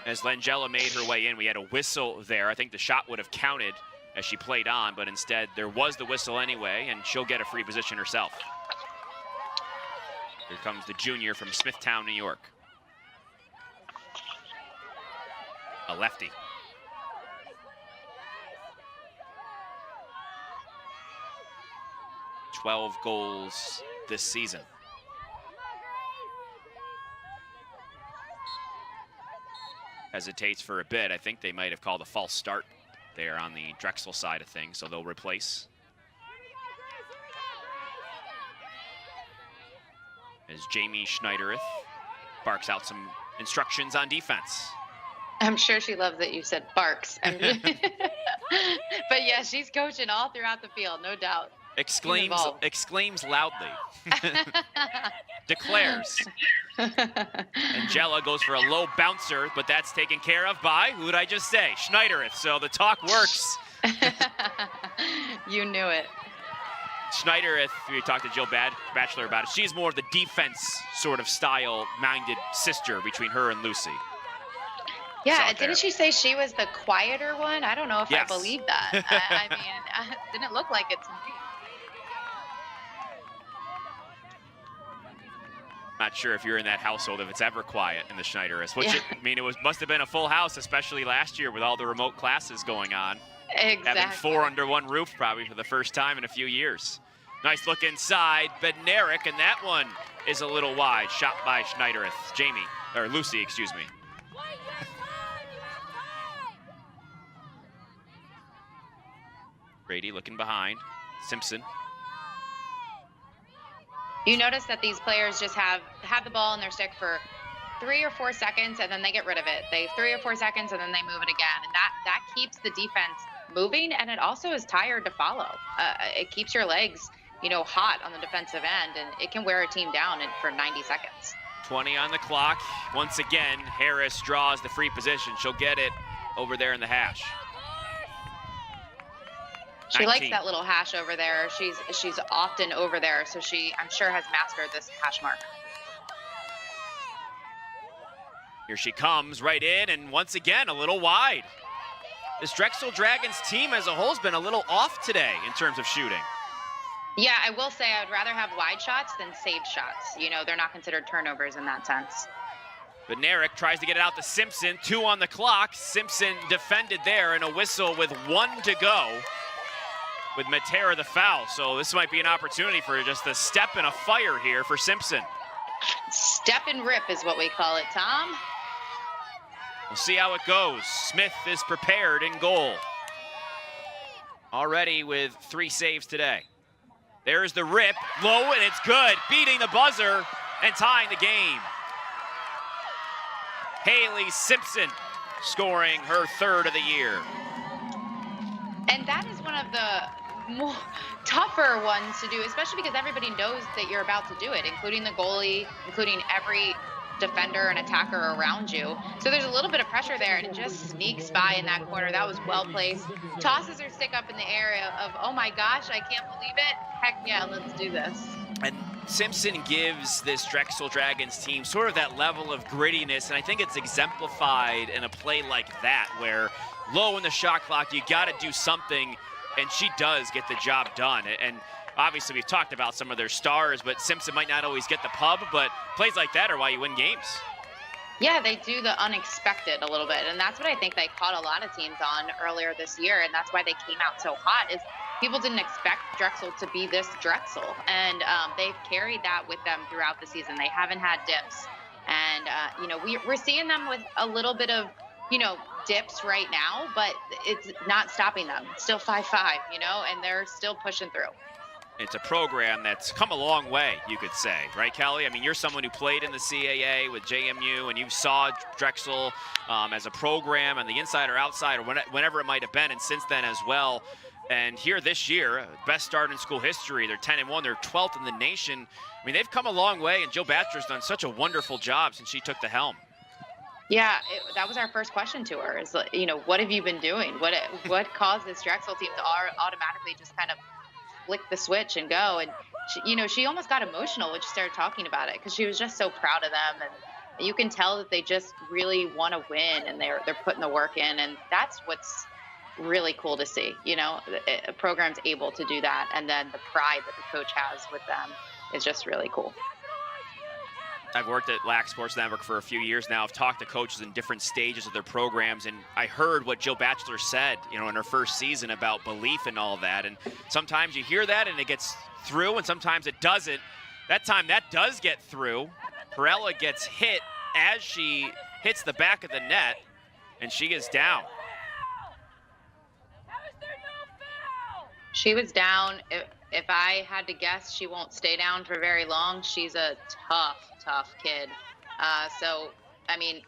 As Langella made her way in, we had a whistle there. I think the shot would have counted as she played on, but instead there was the whistle anyway, and she'll get a free position herself. Here comes the junior from Smithtown, New York. A lefty. $12 goals this season. Hesitates for a bit. I think they might have called a false start there on the Drexel side of things, so they'll replace. As Jamie Schneiderith barks out some instructions on defense. I'm sure she loves that you said barks. But yeah, she's coaching all throughout the field, no doubt. Exclaims loudly. Declares. Angela goes for a low bouncer, but that's taken care of by, who did I just say? Schneiderith. So the talk works. You knew it. Schneiderith, we talked to Jill Batchelor about it. She's more of the defense sort of style-minded sister between her and Lucy. Yeah, didn't she say she was the quieter one? I don't know if I believe that. I mean, didn't look like it to me. Not sure if you're in that household, if it's ever quiet in the Schneiderist. Which, I mean, must have been a full house, especially last year with all the remote classes going on. Exactly. Having 4 under one roof probably for the first time in a few years. Nice look inside, Bednarik, and that one is a little wide. Shot by Schneidereth. Lucy, excuse me. Brady looking behind. Simpson. You notice that these players just have the ball in their stick for 3 or 4 seconds, and then they get rid of it. 3 or 4 seconds, and then they move it again. And that keeps the defense moving, and it also is tired to follow. It keeps your legs, hot on the defensive end, and it can wear a team down for 90 seconds. 20 on the clock. Once again, Harris draws the free position. She'll get it over there in the hash. She 19. likes that little hash over there. She's often over there, so I'm sure has mastered this hash mark. Here she comes right in, and once again, a little wide. This Drexel Dragons team as a whole has been a little off today in terms of shooting. Yeah, I will say I would rather have wide shots than saved shots. They're not considered turnovers in that sense. Bednarik tries to get it out to Simpson. 2 on the clock. Simpson defended there, and a whistle with 1 to go with Matera the foul. So this might be an opportunity for just a step and a fire here for Simpson. Step and rip is what we call it, Tom. We'll see how it goes. Smith is prepared in goal. Already with 3 saves today. There's the rip, low, and it's good. Beating the buzzer and tying the game. Haley Simpson scoring her 3rd of the year. And that is one of the more tougher ones to do, especially because everybody knows that you're about to do it, including the goalie, including every defender and attacker around you. So there's a little bit of pressure there, and it just sneaks by in that corner. That was well placed. Tosses her stick up in the area of, oh my gosh, I can't believe it. Heck yeah, let's do this. And Simpson gives this Drexel Dragons team sort of that level of grittiness, and I think it's exemplified in a play like that, where low in the shot clock, you got to do something, and she does get the job done. And obviously, we've talked about some of their stars, but Simpson might not always get the pub, but plays like that are why you win games. Yeah, they do the unexpected a little bit, and that's what I think they caught a lot of teams on earlier this year, and that's why they came out so hot, is people didn't expect Drexel to be this Drexel, and they've carried that with them throughout the season. They haven't had dips, and we're seeing them with a little bit of dips right now, but it's not stopping them. It's still 5-5, and they're still pushing through. It's a program that's come a long way, you could say, right, Kelly? I mean, you're someone who played in the CAA with JMU, and you saw Drexel as a program on the inside or outside, or whenever it might have been, and since then as well. And here this year, best start in school history. They're 10-1. They're 12th in the nation. I mean, they've come a long way, and Jill Batchelor's done such a wonderful job since she took the helm. Yeah, that was our first question to her is, what have you been doing? What caused this Drexel team to automatically just kind of flick the switch and go? And she almost got emotional when she started talking about it, because she was just so proud of them, and you can tell that they just really want to win, and they're putting the work in, and that's what's really cool to see. A program's able to do that, and then the pride that the coach has with them is just really cool. I've worked at Lax Sports Network for a few years now. I've talked to coaches in different stages of their programs, and I heard what Jill Batchelor said, in her first season about belief and all that. And sometimes you hear that and it gets through, and sometimes it doesn't. That time that does get through. Perella gets hit as she hits the back of the net, and she is down. She was down. If I had to guess, she won't stay down for very long. She's a tough kid. So, I mean,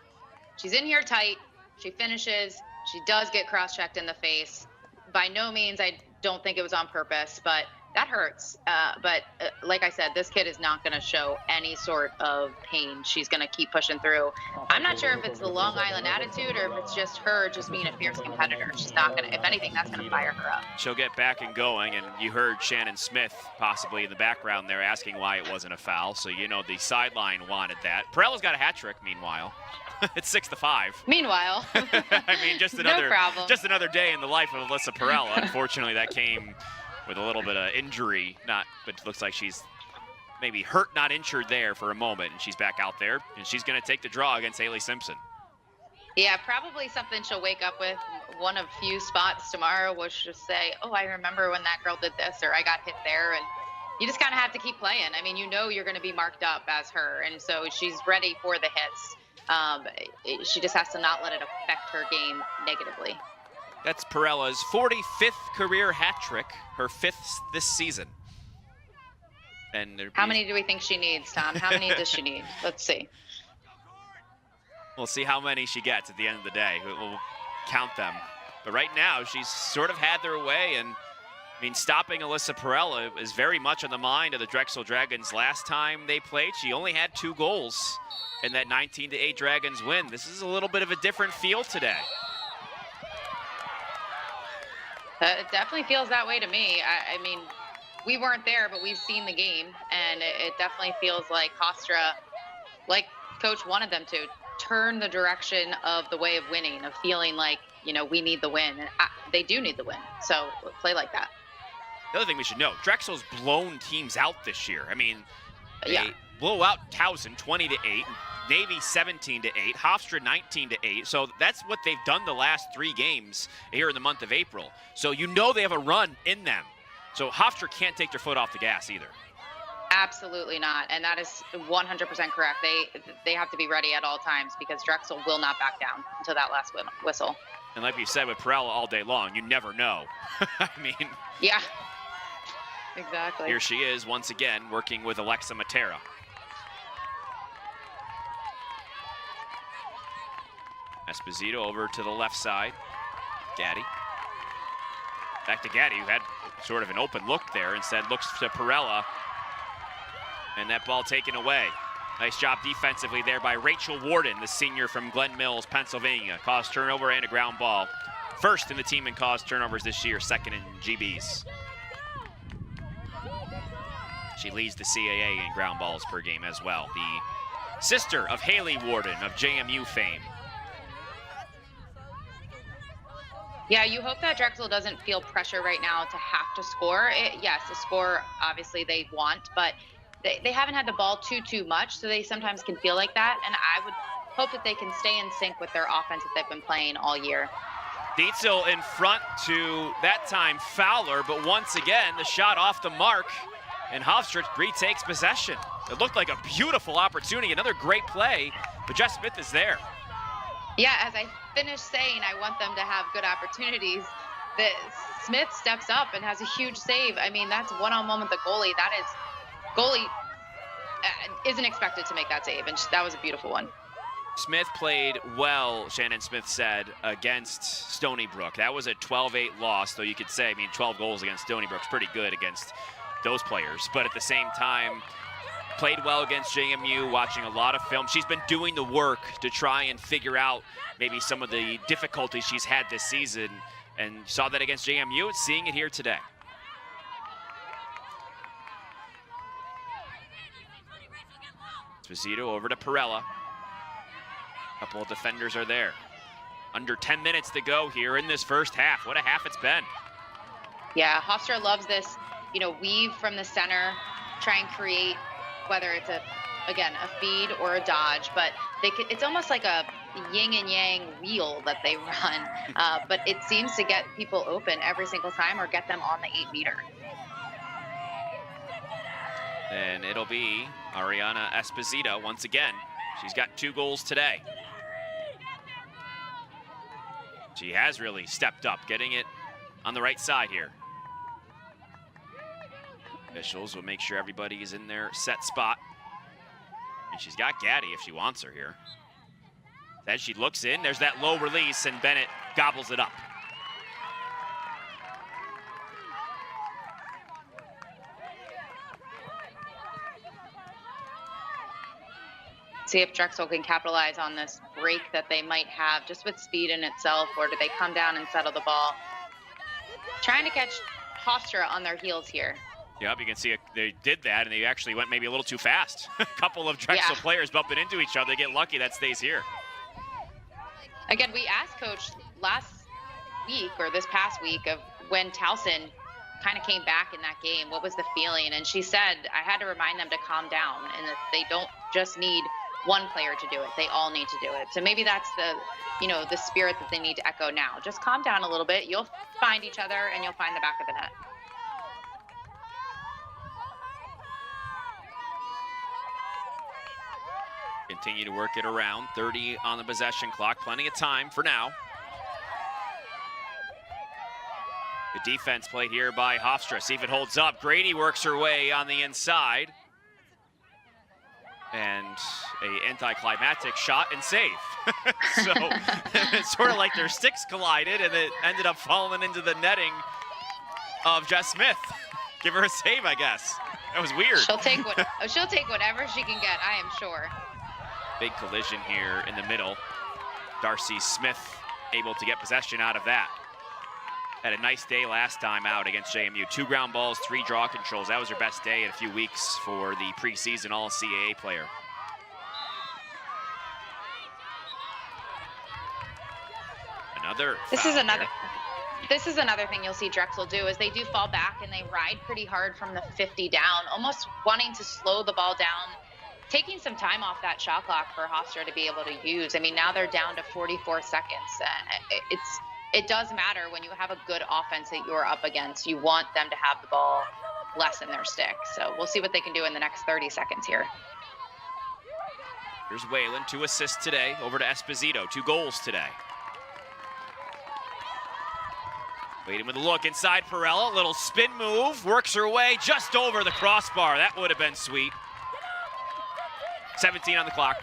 she's in here tight. She finishes. She does get cross-checked in the face. By no means, I don't think it was on purpose, but that hurts. But like I said, this kid is not going to show any sort of pain. She's going to keep pushing through. I'm not sure if it's the Long Island attitude or if it's just her just being a fierce competitor. She's not going to, if anything, that's going to fire her up. She'll get back and going, and you heard Shannon Smith possibly in the background there asking why it wasn't a foul. So, the sideline wanted that. Perella's got a hat trick, meanwhile. It's 6-5. Meanwhile. I mean, just another day in the life of Alyssa Perella. Unfortunately, that came with a little bit of injury, but it looks like she's maybe hurt, not injured there for a moment, and she's back out there, and she's going to take the draw against Haley Simpson. Yeah, probably something she'll wake up with one of few spots tomorrow was just say, oh, I remember when that girl did this, or I got hit there. And you just kind of have to keep playing. I mean, you know you're going to be marked up as her, and so she's ready for the hits. She just has to not let it affect her game negatively. That's Perella's 45th career hat trick, her 5th this season. And how many do we think she needs, Tom? How many does she need? Let's see. We'll see how many she gets at the end of the day. We'll count them. But right now, she's sort of had their way. And, I mean, stopping Alyssa Perella is very much on the mind of the Drexel Dragons. Last time they played, she only had 2 goals in that 19-8 Dragons win. This is a little bit of a different feel today. It definitely feels that way to me. I mean, we weren't there, but we've seen the game, and it definitely feels like Hofstra, like Coach wanted them to, turn the direction of the way of winning, of feeling like, you know, we need the win. And they do need the win, so play like that. The other thing we should know, Drexel's blown teams out this year. I mean, yeah. They blow out Towson 20-8, Navy 17-8, Hofstra 19-8. So that's what they've done the last 3 games here in the month of April. So you know they have a run in them. So Hofstra can't take their foot off the gas either. Absolutely not, and that is 100% correct. They have to be ready at all times because Drexel will not back down until that last whistle. And like we said with Perella all day long, you never know. I mean, yeah, exactly. Here she is once again working with Alexa Matera. Esposito over to the left side. Gaddy. Back to Gaddy, who had sort of an open look there. Instead looks to Perella. And that ball taken away. Nice job defensively there by Rachel Warden, the senior from Glen Mills, Pennsylvania. Caused turnover and a ground ball. First in the team in caused turnovers this year, second in GBs. She leads the CAA in ground balls per game as well. The sister of Haley Warden of JMU fame. Yeah, you hope that Drexel doesn't feel pressure right now to have to score. Yes, a score obviously they want, but they haven't had the ball too much, so they sometimes can feel like that. And I would hope that they can stay in sync with their offense that they've been playing all year. Dietzel in front to, that time, Fowler, but once again, the shot off the mark, and Hofstra retakes possession. It looked like a beautiful opportunity, another great play, but Jess Smith is there. Yeah, as I finished saying I want them to have good opportunities, that Smith steps up and has a huge save. I mean, that's one-on-one with the goalie. Goalie isn't expected to make that save, and that was a beautiful one. Smith played well, Shannon Smith said, against Stony Brook. That was a 12-8 loss, though you could say, I mean, 12 goals against Stony Brook's pretty good against those players. But at the same time, played well against JMU, watching a lot of film. She's been doing the work to try and figure out maybe some of the difficulties she's had this season, and saw that against JMU and seeing it here today. Esposito over to Perella. A couple of defenders are there. Under 10 minutes to go here in this first half. What a half it's been. Yeah, Hofstra loves this, you know, weave from the center, try and create, whether it's a feed or a dodge, but it's almost like a yin and yang wheel that they run, but it seems to get people open every single time or get them on the 8-meter. And it'll be Ariana Esposito once again. She's got 2 goals today. She has really stepped up, getting it on the right side here. Officials will make sure everybody is in their set spot. And she's got Gaddy if she wants her here. Then she looks in, there's that low release, and Bennett gobbles it up. See if Drexel can capitalize on this break that they might have just with speed in itself, or do they come down and settle the ball? Trying to catch Hofstra on their heels here. Yep, you can see they did that, and they actually went maybe a little too fast. A couple of Drexel players bumping into each other. They get lucky, that stays here. Again, we asked Coach last week, or this past week, of when Towson kind of came back in that game, what was the feeling? And she said, I had to remind them to calm down, and that they don't just need one player to do it. They all need to do it. So maybe that's the spirit that they need to echo now. Just calm down a little bit. You'll find each other and you'll find the back of the net. Continue to work it around. 30 on the possession clock. Plenty of time for now. Good defense played here by Hofstra. See if it holds up. Grady works her way on the inside. And a anticlimactic shot and save. So it's sort of like their sticks collided and it ended up falling into the netting of Jess Smith. Give her a save, I guess. That was weird. She'll take whatever she can get, I am sure. Big collision here in the middle. Darcy Smith able to get possession out of that. Had a nice day last time out against JMU. 2 ground balls, 3 draw controls. That was her best day in a few weeks for the preseason All-CAA player. This is another thing you'll see Drexel do is they do fall back and they ride pretty hard from the 50 down, almost wanting to slow the ball down, taking some time off that shot clock for Hofstra to be able to use. I mean, now they're down to 44 seconds. It does matter when you have a good offense that you're up against. You want them to have the ball less in their stick. So we'll see what they can do in the next 30 seconds here. Here's Whalen, 2 assists today, over to Esposito, 2 goals today. Waiting with a look inside Perella, little spin move, works her way just over the crossbar. That would have been sweet. 17 on the clock.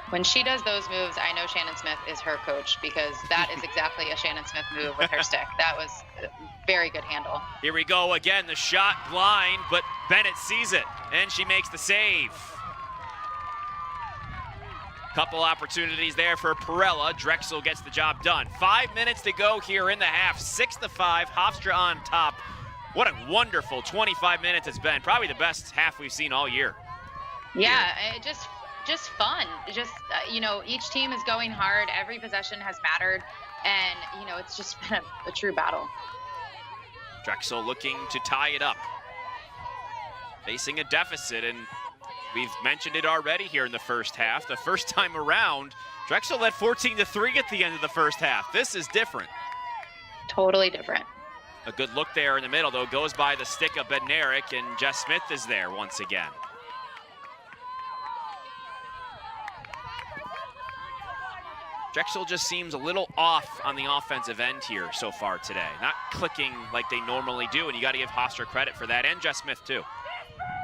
When she does those moves, I know Shannon Smith is her coach because that is exactly a Shannon Smith move with her stick. That was a very good handle. Here we go again, the shot blind, but Bennett sees it, and she makes the save. Couple opportunities there for Perella. Drexel gets the job done. 5 minutes to go here in the half. 6-5, Hofstra on top. What a wonderful 25 minutes it's been. Probably the best half we've seen all year. Yeah, just fun. Just, each team is going hard. Every possession has mattered. And, it's just been a true battle. Drexel looking to tie it up. Facing a deficit, and we've mentioned it already here in the first half. The first time around, Drexel led 14-3 at the end of the first half. This is different. Totally different. A good look there in the middle, though, goes by the stick of Bednarik, and Jess Smith is there once again. Drexel just seems a little off on the offensive end here so far today. Not clicking like they normally do, and you got to give Hofstra credit for that, and Jess Smith too.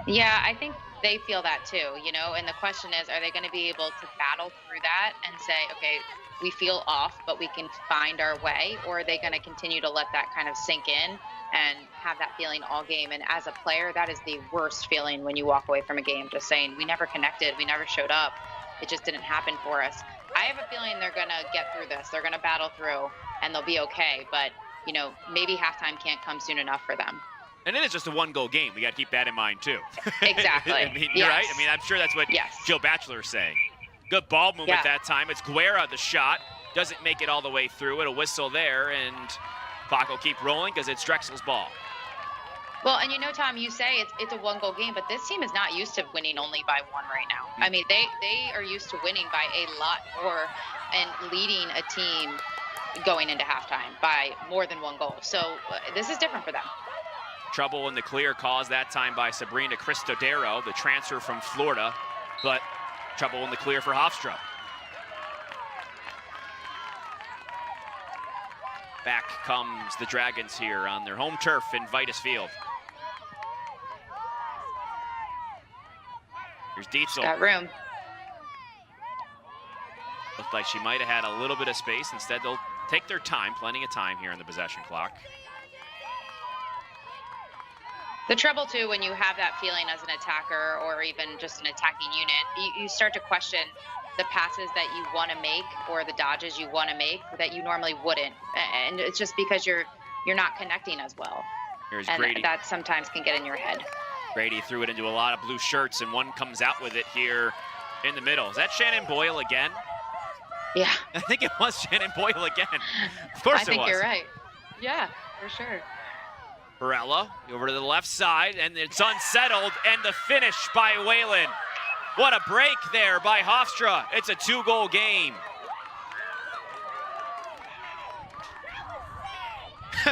Yeah, I think they feel that too, and the question is, are they going to be able to battle through that and say, okay, we feel off, but we can find our way, or are they going to continue to let that kind of sink in and have that feeling all game? And as a player, that is the worst feeling when you walk away from a game, just saying, we never connected, we never showed up, it just didn't happen for us. I have a feeling they're going to get through this, they're going to battle through, and they'll be okay, but, maybe halftime can't come soon enough for them. And it is just a 1-goal game. We got to keep that in mind, too. Exactly. You're right. I'm sure that's what Jill Batchelor is saying. Good ball movement that time. It's Guerra, the shot. Doesn't make it all the way through. It'll whistle there, and clock will keep rolling because it's Drexel's ball. Well, and Tom, you say it's a 1-goal game, but this team is not used to winning only by 1 right now. I mean, they are used to winning by a lot more and leading a team going into halftime by more than 1 goal. So this is different for them. Trouble in the clear caused that time by Sabrina Cristodero, the transfer from Florida, but trouble in the clear for Hofstra. Back comes the Dragons here on their home turf in Vitus Field. Here's Dietzel. Got room. Looked like she might have had a little bit of space. Instead, they'll take their time, plenty of time here in the possession clock. The trouble, too, when you have that feeling as an attacker or even just an attacking unit, you start to question the passes that you want to make or the dodges you want to make that you normally wouldn't. And it's just because you're not connecting as well. Here's and Grady. That sometimes can get in your head. Grady threw it into a lot of blue shirts, and one comes out with it here in the middle. Is that Shannon Boyle again? Yeah. I think it was Shannon Boyle again. Of course it was. I think you're right. Yeah, for sure. Barella over to the left side, and it's unsettled, and the finish by Whalen. What a break there by Hofstra. It's a 2-goal game.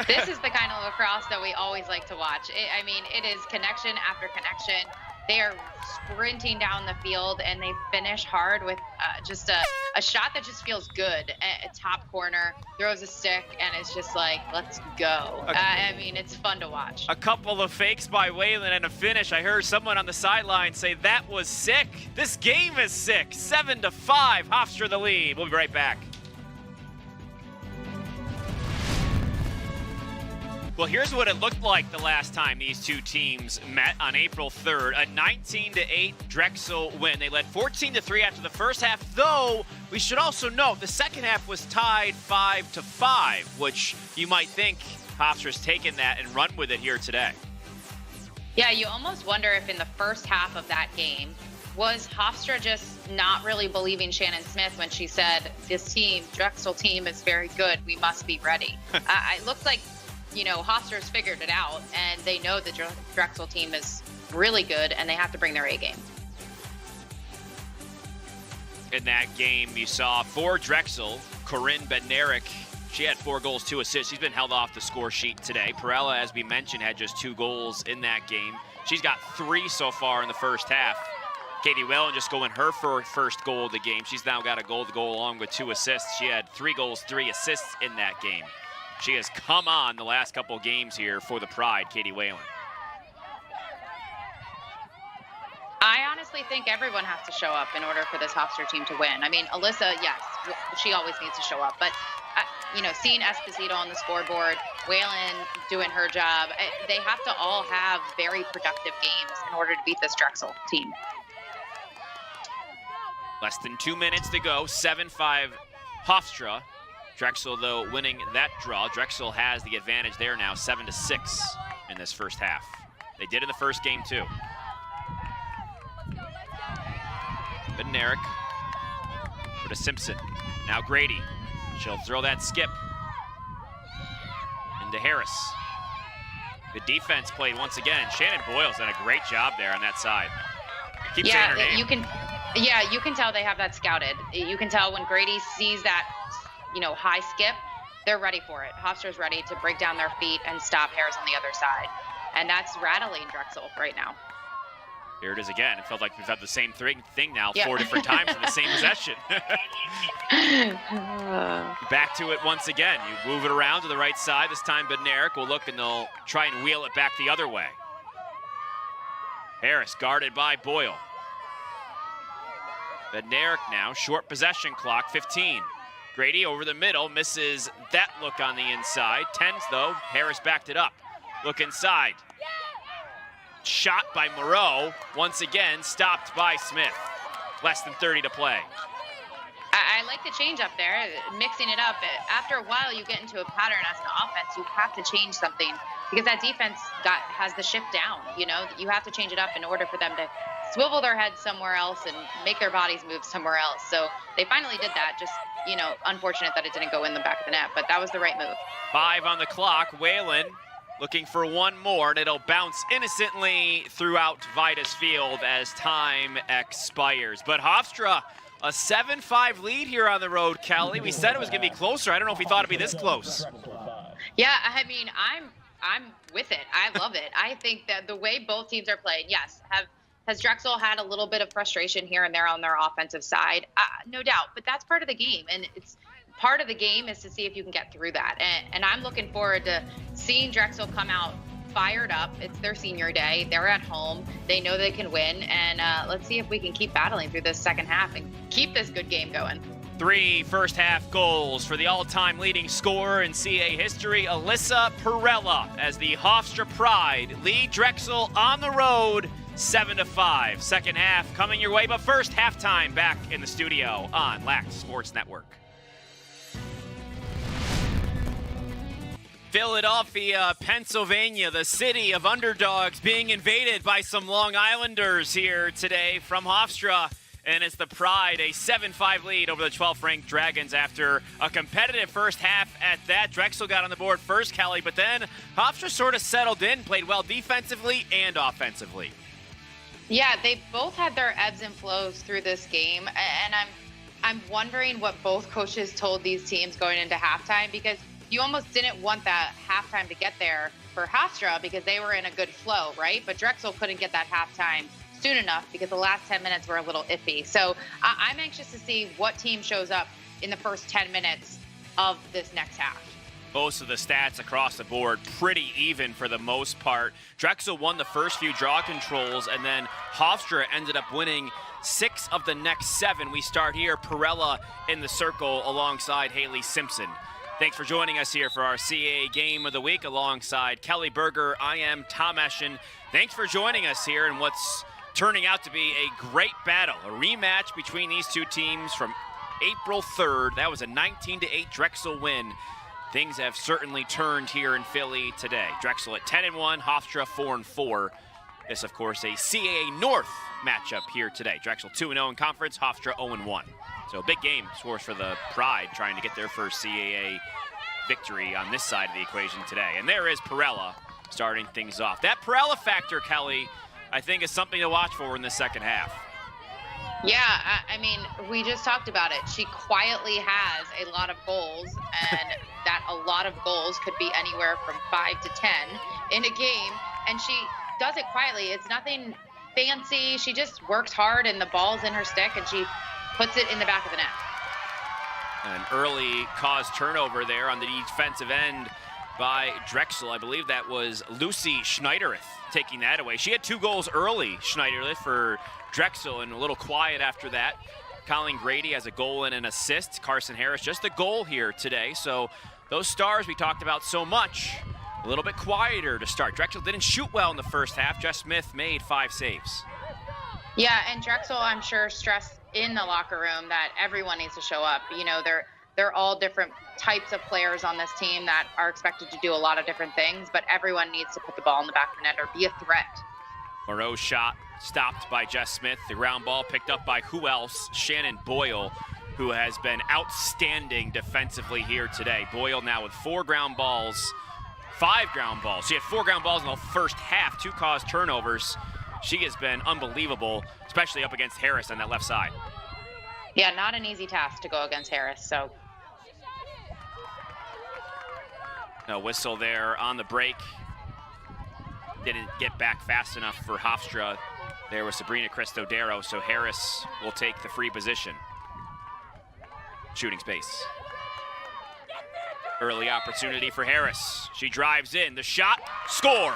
This is the kind of lacrosse that we always like to watch. It is connection after connection. They are sprinting down the field, and they finish hard with just a shot that just feels good. A top corner, throws a stick, and it's just like, let's go. It's fun to watch. A couple of fakes by Whalen and a finish. I heard someone on the sideline say that was sick. This game is sick. 7-5, Hofstra the lead. We'll be right back. Well, here's what it looked like the last time these two teams met on April 3rd. A 19-8 Drexel win. They led 14-3 after the first half, though we should also note the second half was tied 5-5, which you might think Hofstra's taken that and run with it here today. Yeah, you almost wonder if in the first half of that game, was Hofstra just not really believing Shannon Smith when she said, this team, Drexel team, is very good. We must be ready. It looks like Hofstra's figured it out, and they know the Drexel team is really good, and they have to bring their A game. In that game, you saw for Drexel, Corinne Bednarik. She had 4 goals, 2 assists. She's been held off the score sheet today. Perella, as we mentioned, had just 2 goals in that game. She's got 3 so far in the first half. Katie Whalen just going her first goal of the game. She's now got a goal to go along with 2 assists. She had 3 goals, 3 assists in that game. She has come on the last couple games here for the Pride, Katie Whalen. I honestly think everyone has to show up in order for this Hofstra team to win. Alyssa, yes, she always needs to show up. But, seeing Esposito on the scoreboard, Whalen doing her job, they have to all have very productive games in order to beat this Drexel team. Less than 2 minutes to go, 7-5 Hofstra. Drexel, though, winning that draw. Drexel has the advantage there now, 7-6 in this first half. They did in the first game, too. Bednarik for to Simpson. Now Grady. She'll throw that skip into Harris. Good defense played once again. Shannon Boyle's done a great job there on that side. Keep saying her name. You can tell they have that scouted. You can tell when Grady sees that high skip, they're ready for it. Hofstra's ready to break down their feet and stop Harris on the other side. And that's rattling Drexel right now. Here it is again. It felt like we've had the same thing now 4 different times in the same possession. Back to it once again. You move it around to the right side. This time Bednarik will look, and they'll try and wheel it back the other way. Harris guarded by Boyle. Bednarik now, short possession clock, 15. Grady over the middle, misses that look on the inside. 10s though, Harris backed it up. Look inside. Shot by Moreau, once again stopped by Smith. Less than 30 to play. I like the change up there, mixing it up. After a while, you get into a pattern as an offense. You have to change something because that defense has the shift down. You have to change it up in order for them to swivel their heads somewhere else and make their bodies move somewhere else. So they finally did that. Just, unfortunate that it didn't go in the back of the net, but that was the right move. 5 on the clock. Whalen looking for one more, and it'll bounce innocently throughout Vitus Field as time expires. But Hofstra, a 7-5 lead here on the road, Kelly. We said it was going to be closer. I don't know if we thought it'd be this close. Yeah, I'm with it. I love it. I think that the way both teams are playing, yes, has Drexel had a little bit of frustration here and there on their offensive side? No doubt, but that's part of the game, and it's part of the game is to see if you can get through that. And I'm looking forward to seeing Drexel come out fired up. It's their senior day. They're at home. They know they can win, and let's see if we can keep battling through this second half and keep this good game going. 3 first-half goals for the all-time leading scorer in CAA history, Alyssa Perella, as the Hofstra Pride lead Drexel on the road 7-5. Second half coming your way, but first halftime back in the studio on Lax Sports Network. Philadelphia, Pennsylvania, the city of underdogs being invaded by some Long Islanders here today from Hofstra. and it's the Pride, a 7-5 lead over the 12th-ranked Dragons after a competitive first half at that. Drexel got on the board first, Kelly, but then Hofstra sort of settled in, played well defensively and offensively. Yeah, they both had their ebbs and flows through this game, and I'm wondering what both coaches told these teams going into halftime, because you almost didn't want that halftime to get there for Hofstra because they were in a good flow, right? But Drexel couldn't get that halftime soon enough because the last 10 minutes were a little iffy. So I'm anxious to see what team shows up in the first 10 minutes of this next half. Most of the stats across the board pretty even for the most part. Drexel won the first few draw controls, and then Hofstra ended up winning 6 of the next 7. We start here, Perella in the circle alongside Haley Simpson. Thanks for joining us here for our CAA Game of the Week alongside Kelly Berger. I am Tom Eschen. Thanks for joining us here in what's turning out to be a great battle, a rematch between these two teams from April 3rd. That was a 19-8 Drexel win. Things have certainly turned here in Philly today. Drexel at 10-1, Hofstra 4-4. This, of course, a CAA North matchup here today. Drexel 2-0 in conference, Hofstra 0-1. So big game, of course, for the Pride trying to get their first CAA victory on this side of the equation today. And there is Perella starting things off. That Perella factor, Kelly, I think is something to watch for in the second half. Yeah, I mean, we just talked about it. She quietly has a lot of goals, and that a lot of goals could be anywhere from 5 to 10 in a game, and she does it quietly. It's nothing fancy. She just works hard, and the ball's in her stick, and she puts it in the back of the net. An early caused turnover there on the defensive end by Drexel. I believe that was Lucy Schneiderith taking that away. She had 2 goals early, Schneiderith, for Drexel, and a little quiet after that. Colleen Grady has a goal and an assist. Carson Harris just a goal here today. So those stars we talked about so much, a little bit quieter to start. Drexel didn't shoot well in the first half. Jess Smith made 5 saves. Yeah, and Drexel, I'm sure, stressed in the locker room that everyone needs to show up. You know, they're all different types of players on this team that are expected to do a lot of different things, but everyone needs to put the ball in the back of the net or be a threat. Moreau's shot stopped by Jess Smith. The ground ball picked up by who else? Shannon Boyle, who has been outstanding defensively here today. Boyle now with 4 ground balls, 5 ground balls. She had 4 ground balls in the first half, 2 caused turnovers. She has been unbelievable, especially up against Harris on that left side. Yeah, not an easy task to go against Harris, so. No whistle there on the break. Didn't get back fast enough for Hofstra. There was Sabrina Cristodero, so Harris will take the free position. Shooting space. Early opportunity for Harris. She drives in, the shot, score!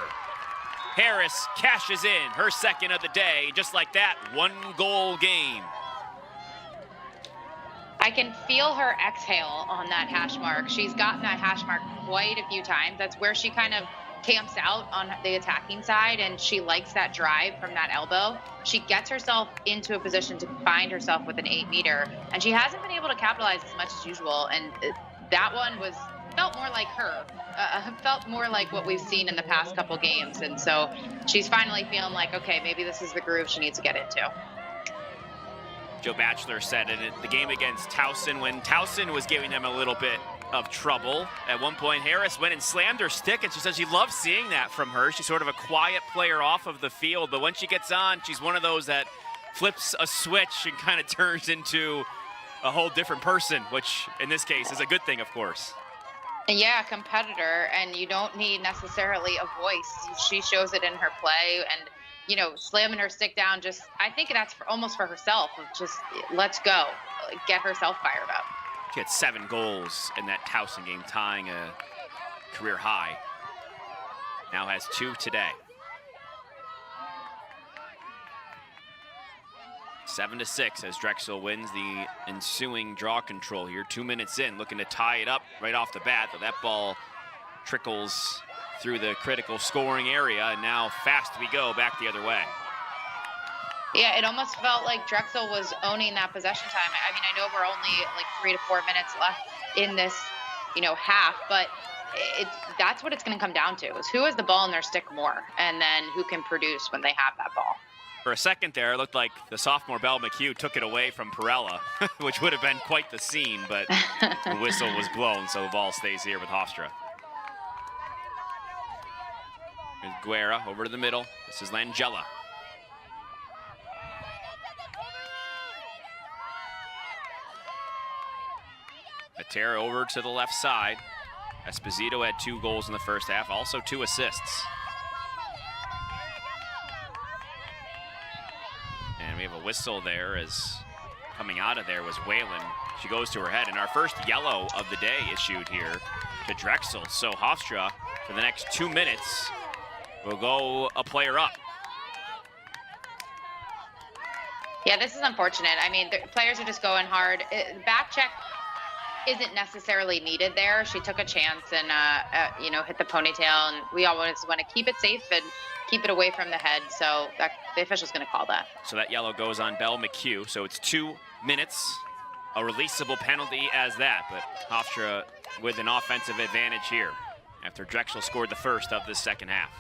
Harris cashes in her second of the day, just like that, 1-goal game. I can feel her exhale on that hash mark. She's gotten that hash mark quite a few times. That's where she kind of camps out on the attacking side, and she likes that drive from that elbow. She gets herself into a position to find herself with an 8-meter, and she hasn't been able to capitalize as much as usual, and that one felt more like her. Felt more like what we've seen in the past couple games, and so she's finally feeling like, okay, maybe this is the groove she needs to get into. Joe Batchelor said in the game against Towson, when Towson was giving them a little bit of trouble, at one point Harris went and slammed her stick, and she says she loves seeing that from her. She's sort of a quiet player off of the field, but when she gets on, she's one of those that flips a switch and kind of turns into a whole different person, which in this case is a good thing, of course. Yeah, competitor, and you don't need necessarily a voice. She shows it in her play, and you know, slamming her stick down, just, I think that's almost for herself, of just, let's go, get herself fired up. She had 7 goals in that Towson game, tying a career high. Now has 2 today. 7-6 as Drexel wins the ensuing draw control here. 2 minutes in, looking to tie it up right off the bat, but that ball trickles through the critical scoring area, and now fast we go back the other way. Yeah, it almost felt like Drexel was owning that possession time. I mean, I know we're only like 3 to 4 minutes left in this, half, but that's what it's going to come down to, is who has the ball in their stick more, and then who can produce when they have that ball. For a second there, it looked like the sophomore Belle McHugh took it away from Perella, which would have been quite the scene, but the whistle was blown, so the ball stays here with Hofstra. Here's Guerra over to the middle. This is Langella. Atera over to the left side. Esposito had 2 goals in the first half, also 2 assists. And we have a whistle there as coming out of there was Whalen. She goes to her head, and our first yellow of the day issued here to Drexel. So Hofstra, for the next 2 minutes, will go a player up. Yeah, this is unfortunate. I mean, the players are just going hard. Back check isn't necessarily needed there. She took a chance and, you know, hit the ponytail, and we always want to keep it safe and keep it away from the head, so the official's going to call that. So that yellow goes on Belle McHugh, so it's 2 minutes, a releasable penalty as that, but Hofstra with an offensive advantage here after Drexel scored the first of this second half.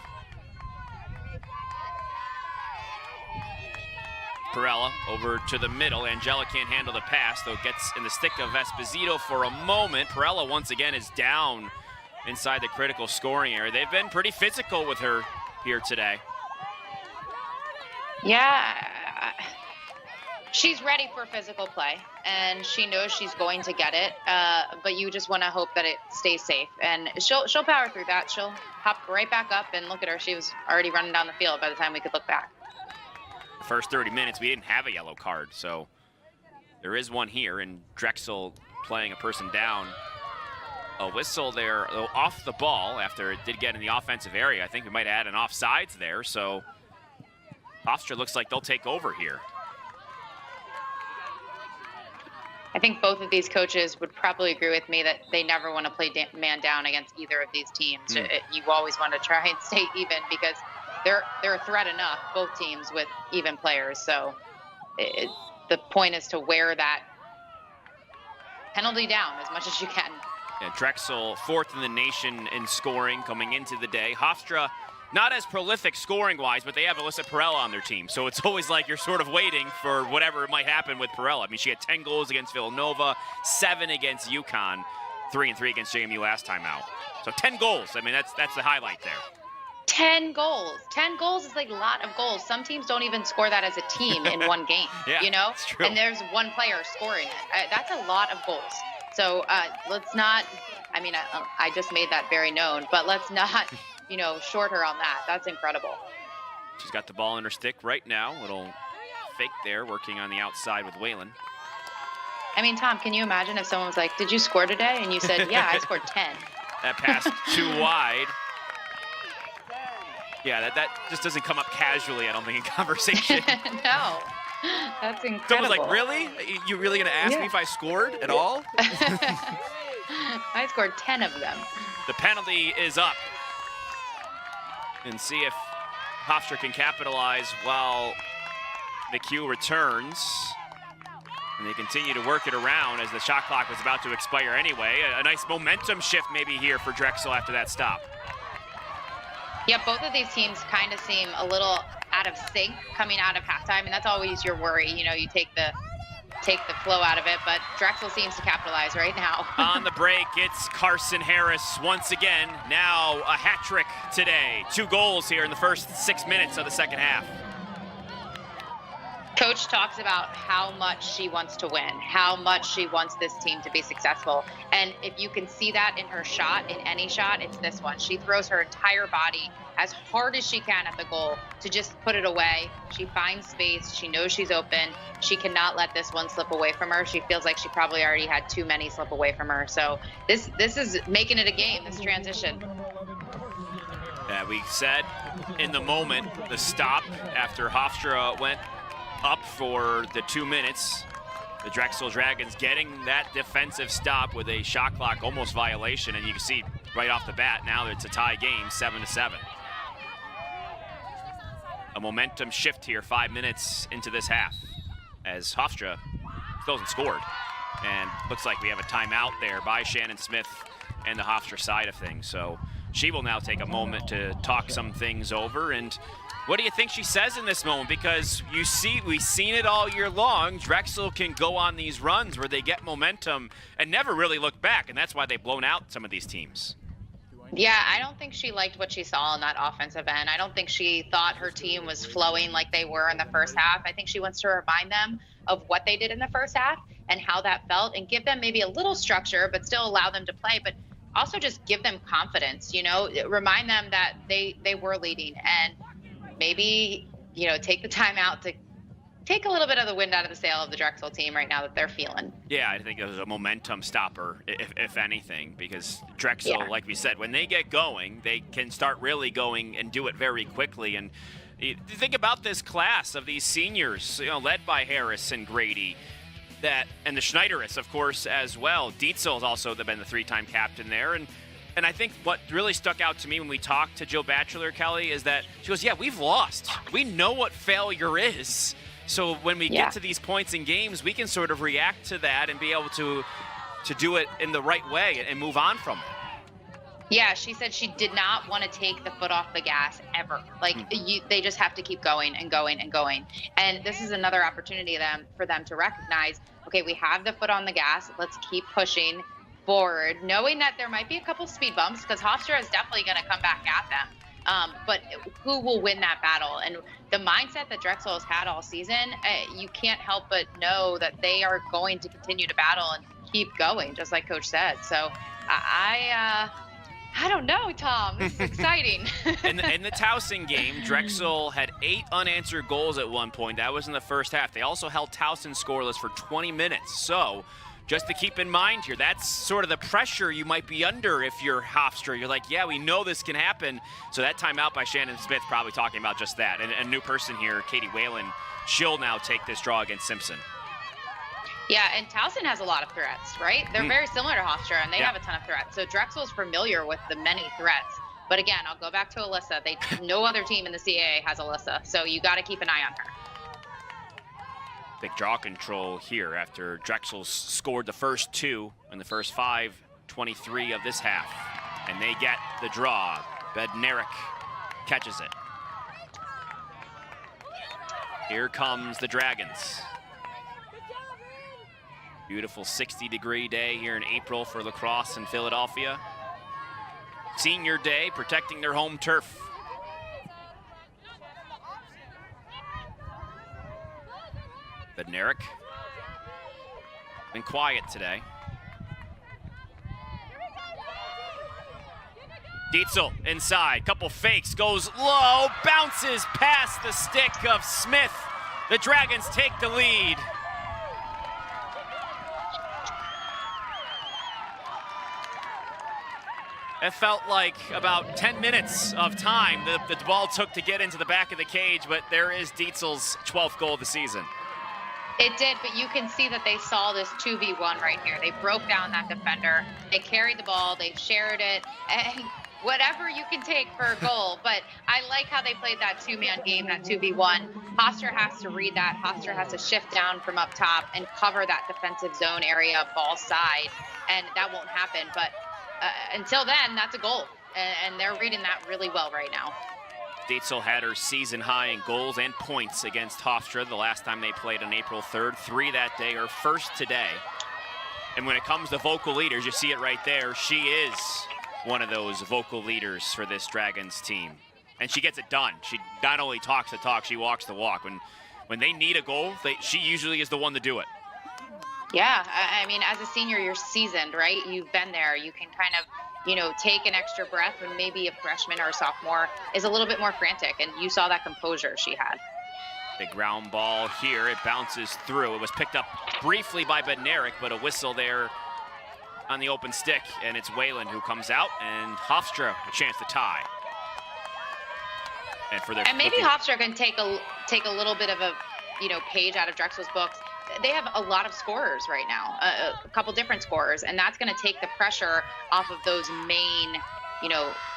Perella over to the middle. Angela can't handle the pass, though gets in the stick of Esposito for a moment. Perella once again is down inside the critical scoring area. They've been pretty physical with her here today. Yeah, she's ready for physical play, and she knows she's going to get it, but you just want to hope that it stays safe, and she'll power through that. She'll hop right back up, and look at her. She was already running down the field by the time we could look back. The first 30 minutes, we didn't have a yellow card, so there is one here, and Drexel playing a person down. A whistle there, though, off the ball after it did get in the offensive area. I think we might add an offsides there, so Hofstra looks like they'll take over here. I think both of these coaches would probably agree with me that they never want to play man down against either of these teams. You always want to try and stay even because they're a threat enough, both teams, with even players. So the point is to wear that penalty down as much as you can. Yeah, Drexel 4th in the nation in scoring coming into the day. Hofstra not as prolific scoring-wise, but they have Alyssa Perella on their team. So it's always like you're sort of waiting for whatever might happen with Perella. I mean, she had 10 goals against Villanova, 7 against UConn, 3-3 against JMU last time out. So 10 goals. I mean, that's the highlight there. 10 goals. 10 goals is like a lot of goals. Some teams don't even score that as a team in one game, yeah, you know? It's true. And there's one player scoring it. That's a lot of goals. So let's not, I mean, I just made that very known, but let's not, you know, short her on that. That's incredible. She's got the ball in her stick right now. Little fake there, working on the outside with Whalen. I mean, Tom, can you imagine if someone was like, did you score today? And you said, yeah, I scored 10. That pass too wide. Yeah, that just doesn't come up casually, I don't think, in conversation. No, that's incredible. Someone's like, really? You really going to ask me if I scored at all? I scored 10 of them. The penalty is up. And see if Hofstra can capitalize while McHugh returns. And they continue to work it around as the shot clock was about to expire anyway. A nice momentum shift maybe here for Drexel after that stop. Yeah, both of these teams kind of seem a little out of sync coming out of halftime, and that's always your worry. You know, you take the flow out of it, but Drexel seems to capitalize right now. On the break, it's Carson Harris once again. Now a hat trick today. 2 goals here in the first 6 minutes of the second half. Coach talks about how much she wants to win, how much she wants this team to be successful. And if you can see that in her shot, in any shot, it's this one. She throws her entire body as hard as she can at the goal to just put it away. She finds space. She knows she's open. She cannot let this one slip away from her. She feels like she probably already had too many slip away from her. So this is making it a game, this transition. Yeah, we said in the moment, the stop after Hofstra went up for the 2 minutes. The Drexel Dragons getting that defensive stop with a shot clock almost violation, and you can see right off the bat now that it's a tie game, 7-7. A momentum shift here 5 minutes into this half as Hofstra still hasn't scored. And looks like we have a timeout there by Shannon Smith and the Hofstra side of things. So she will now take a moment to talk some things over. And what do you think she says in this moment? Because we've seen it all year long. Drexel can go on these runs where they get momentum and never really look back, and that's why they've blown out some of these teams. Yeah, I don't think she liked what she saw on that offensive end. I don't think she thought her team was flowing like they were in the first half. I think she wants to remind them of what they did in the first half and how that felt, and give them maybe a little structure, but still allow them to play, but also just give them confidence, remind them that they were leading, and maybe, take the time out to take a little bit of the wind out of the sail of the Drexel team right now that they're feeling. Yeah, I think it was a momentum stopper, if anything, because Drexel, like we said, when they get going, they can start really going and do it very quickly. And you think about this class of these seniors, led by Harris and Grady, and the Schneiderists, of course, as well. Dietzel has also been the 3-time captain there. And I think what really stuck out to me when we talked to Jill Batchelor, Kelly, is that she goes, yeah, we've lost. We know what failure is. So when we get to these points in games, we can sort of react to that and be able to do it in the right way and move on from it. Yeah, she said she did not want to take the foot off the gas ever. They just have to keep going and going and going. And this is another opportunity for them to recognize, okay, we have the foot on the gas. Let's keep pushing forward, knowing that there might be a couple speed bumps, because Hofstra is definitely going to come back at them. But who will win that battle? And the mindset that Drexel has had all season, you can't help but know that they are going to continue to battle and keep going, just like Coach said. So I don't know, Tom. This is exciting. In the Towson game, Drexel had 8 unanswered goals at one point. That was in the first half. They also held Towson scoreless for 20 minutes. So just to keep in mind here, that's sort of the pressure you might be under if you're Hofstra. You're like, yeah, we know this can happen. So that timeout by Shannon Smith probably talking about just that. And a new person here, Katie Whalen, she'll now take this draw against Simpson. Yeah, and Towson has a lot of threats, right? They're very similar to Hofstra, and they have a ton of threats. So Drexel's familiar with the many threats. But again, I'll go back to Alyssa. No other team in the CAA has Alyssa, so you got to keep an eye on her. Big draw control here after Drexel scored the first 2 in the first 5:23 of this half. And they get the draw. Bednarik catches it. Here comes the Dragons. Beautiful 60-degree day here in April for Lacrosse in Philadelphia. Senior day, protecting their home turf. Bednarik been quiet today. Dietzel inside, couple fakes, goes low, bounces past the stick of Smith. The Dragons take the lead. It felt like about 10 minutes of time the ball took to get into the back of the cage, but there is Dietzel's 12th goal of the season. It did, but you can see that they saw this 2v1 right here. They broke down that defender. They carried the ball. They shared it. And whatever you can take for a goal. But I like how they played that 2-man game, that 2v1. Hofstra has to read that. Hofstra has to shift down from up top and cover that defensive zone area, ball side. And that won't happen. But until then, that's a goal. And they're reading that really well right now. Dietzel had her season high in goals and points against Hofstra the last time they played on April 3rd. 3 that day, her first today. And when it comes to vocal leaders, you see it right there. She is one of those vocal leaders for this Dragons team. And she gets it done. She not only talks the talk, she walks the walk. When they need a goal, she usually is the one to do it. Yeah, I mean, as a senior, you're seasoned, right? You've been there. You can kind of, take an extra breath when maybe a freshman or a sophomore is a little bit more frantic, and you saw that composure she had. Big ground ball here. It bounces through. It was picked up briefly by Bednarik, but a whistle there on the open stick, and it's Whalen who comes out, and Hofstra a chance to tie. And maybe Hofstra can take a little bit of a page out of Drexel's books. They have a lot of scorers right now, a couple different scorers, and that's going to take the pressure off of those main,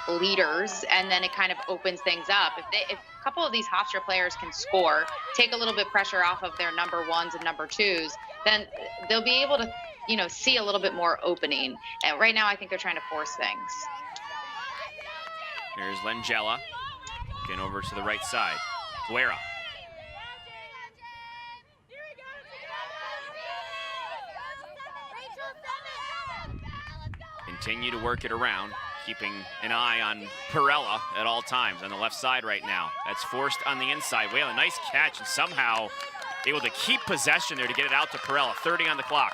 leaders, and then it kind of opens things up. If a couple of these Hofstra players can score, take a little bit pressure off of their number 1s and number 2s, then they'll be able to, see a little bit more opening. And right now, I think they're trying to force things. Here's Langella. Getting over to the right side. Guerra. Continue to work it around, keeping an eye on Perella at all times on the left side right now. That's forced on the inside. Whalen, nice catch, and somehow able to keep possession there to get it out to Perella. 30 on the clock.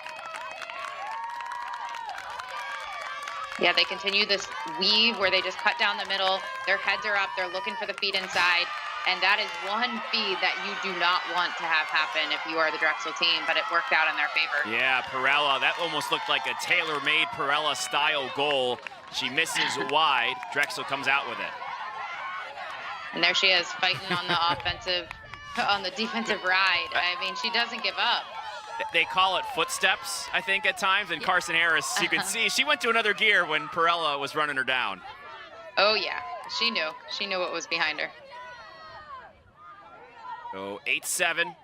Yeah, they continue this weave where they just cut down the middle. Their heads are up. They're looking for the feed inside. And that is one feed that you do not want to have happen if you are the Drexel team, but it worked out in their favor. Yeah, Perella, that almost looked like a tailor-made Perella-style goal. She misses wide. Drexel comes out with it. And there she is, fighting on the defensive ride. I mean, she doesn't give up. They call it footsteps, I think, at times. And Carson Harris, you can see, she went to another gear when Perella was running her down. Oh, yeah. She knew. She knew what was behind her. So 8-7.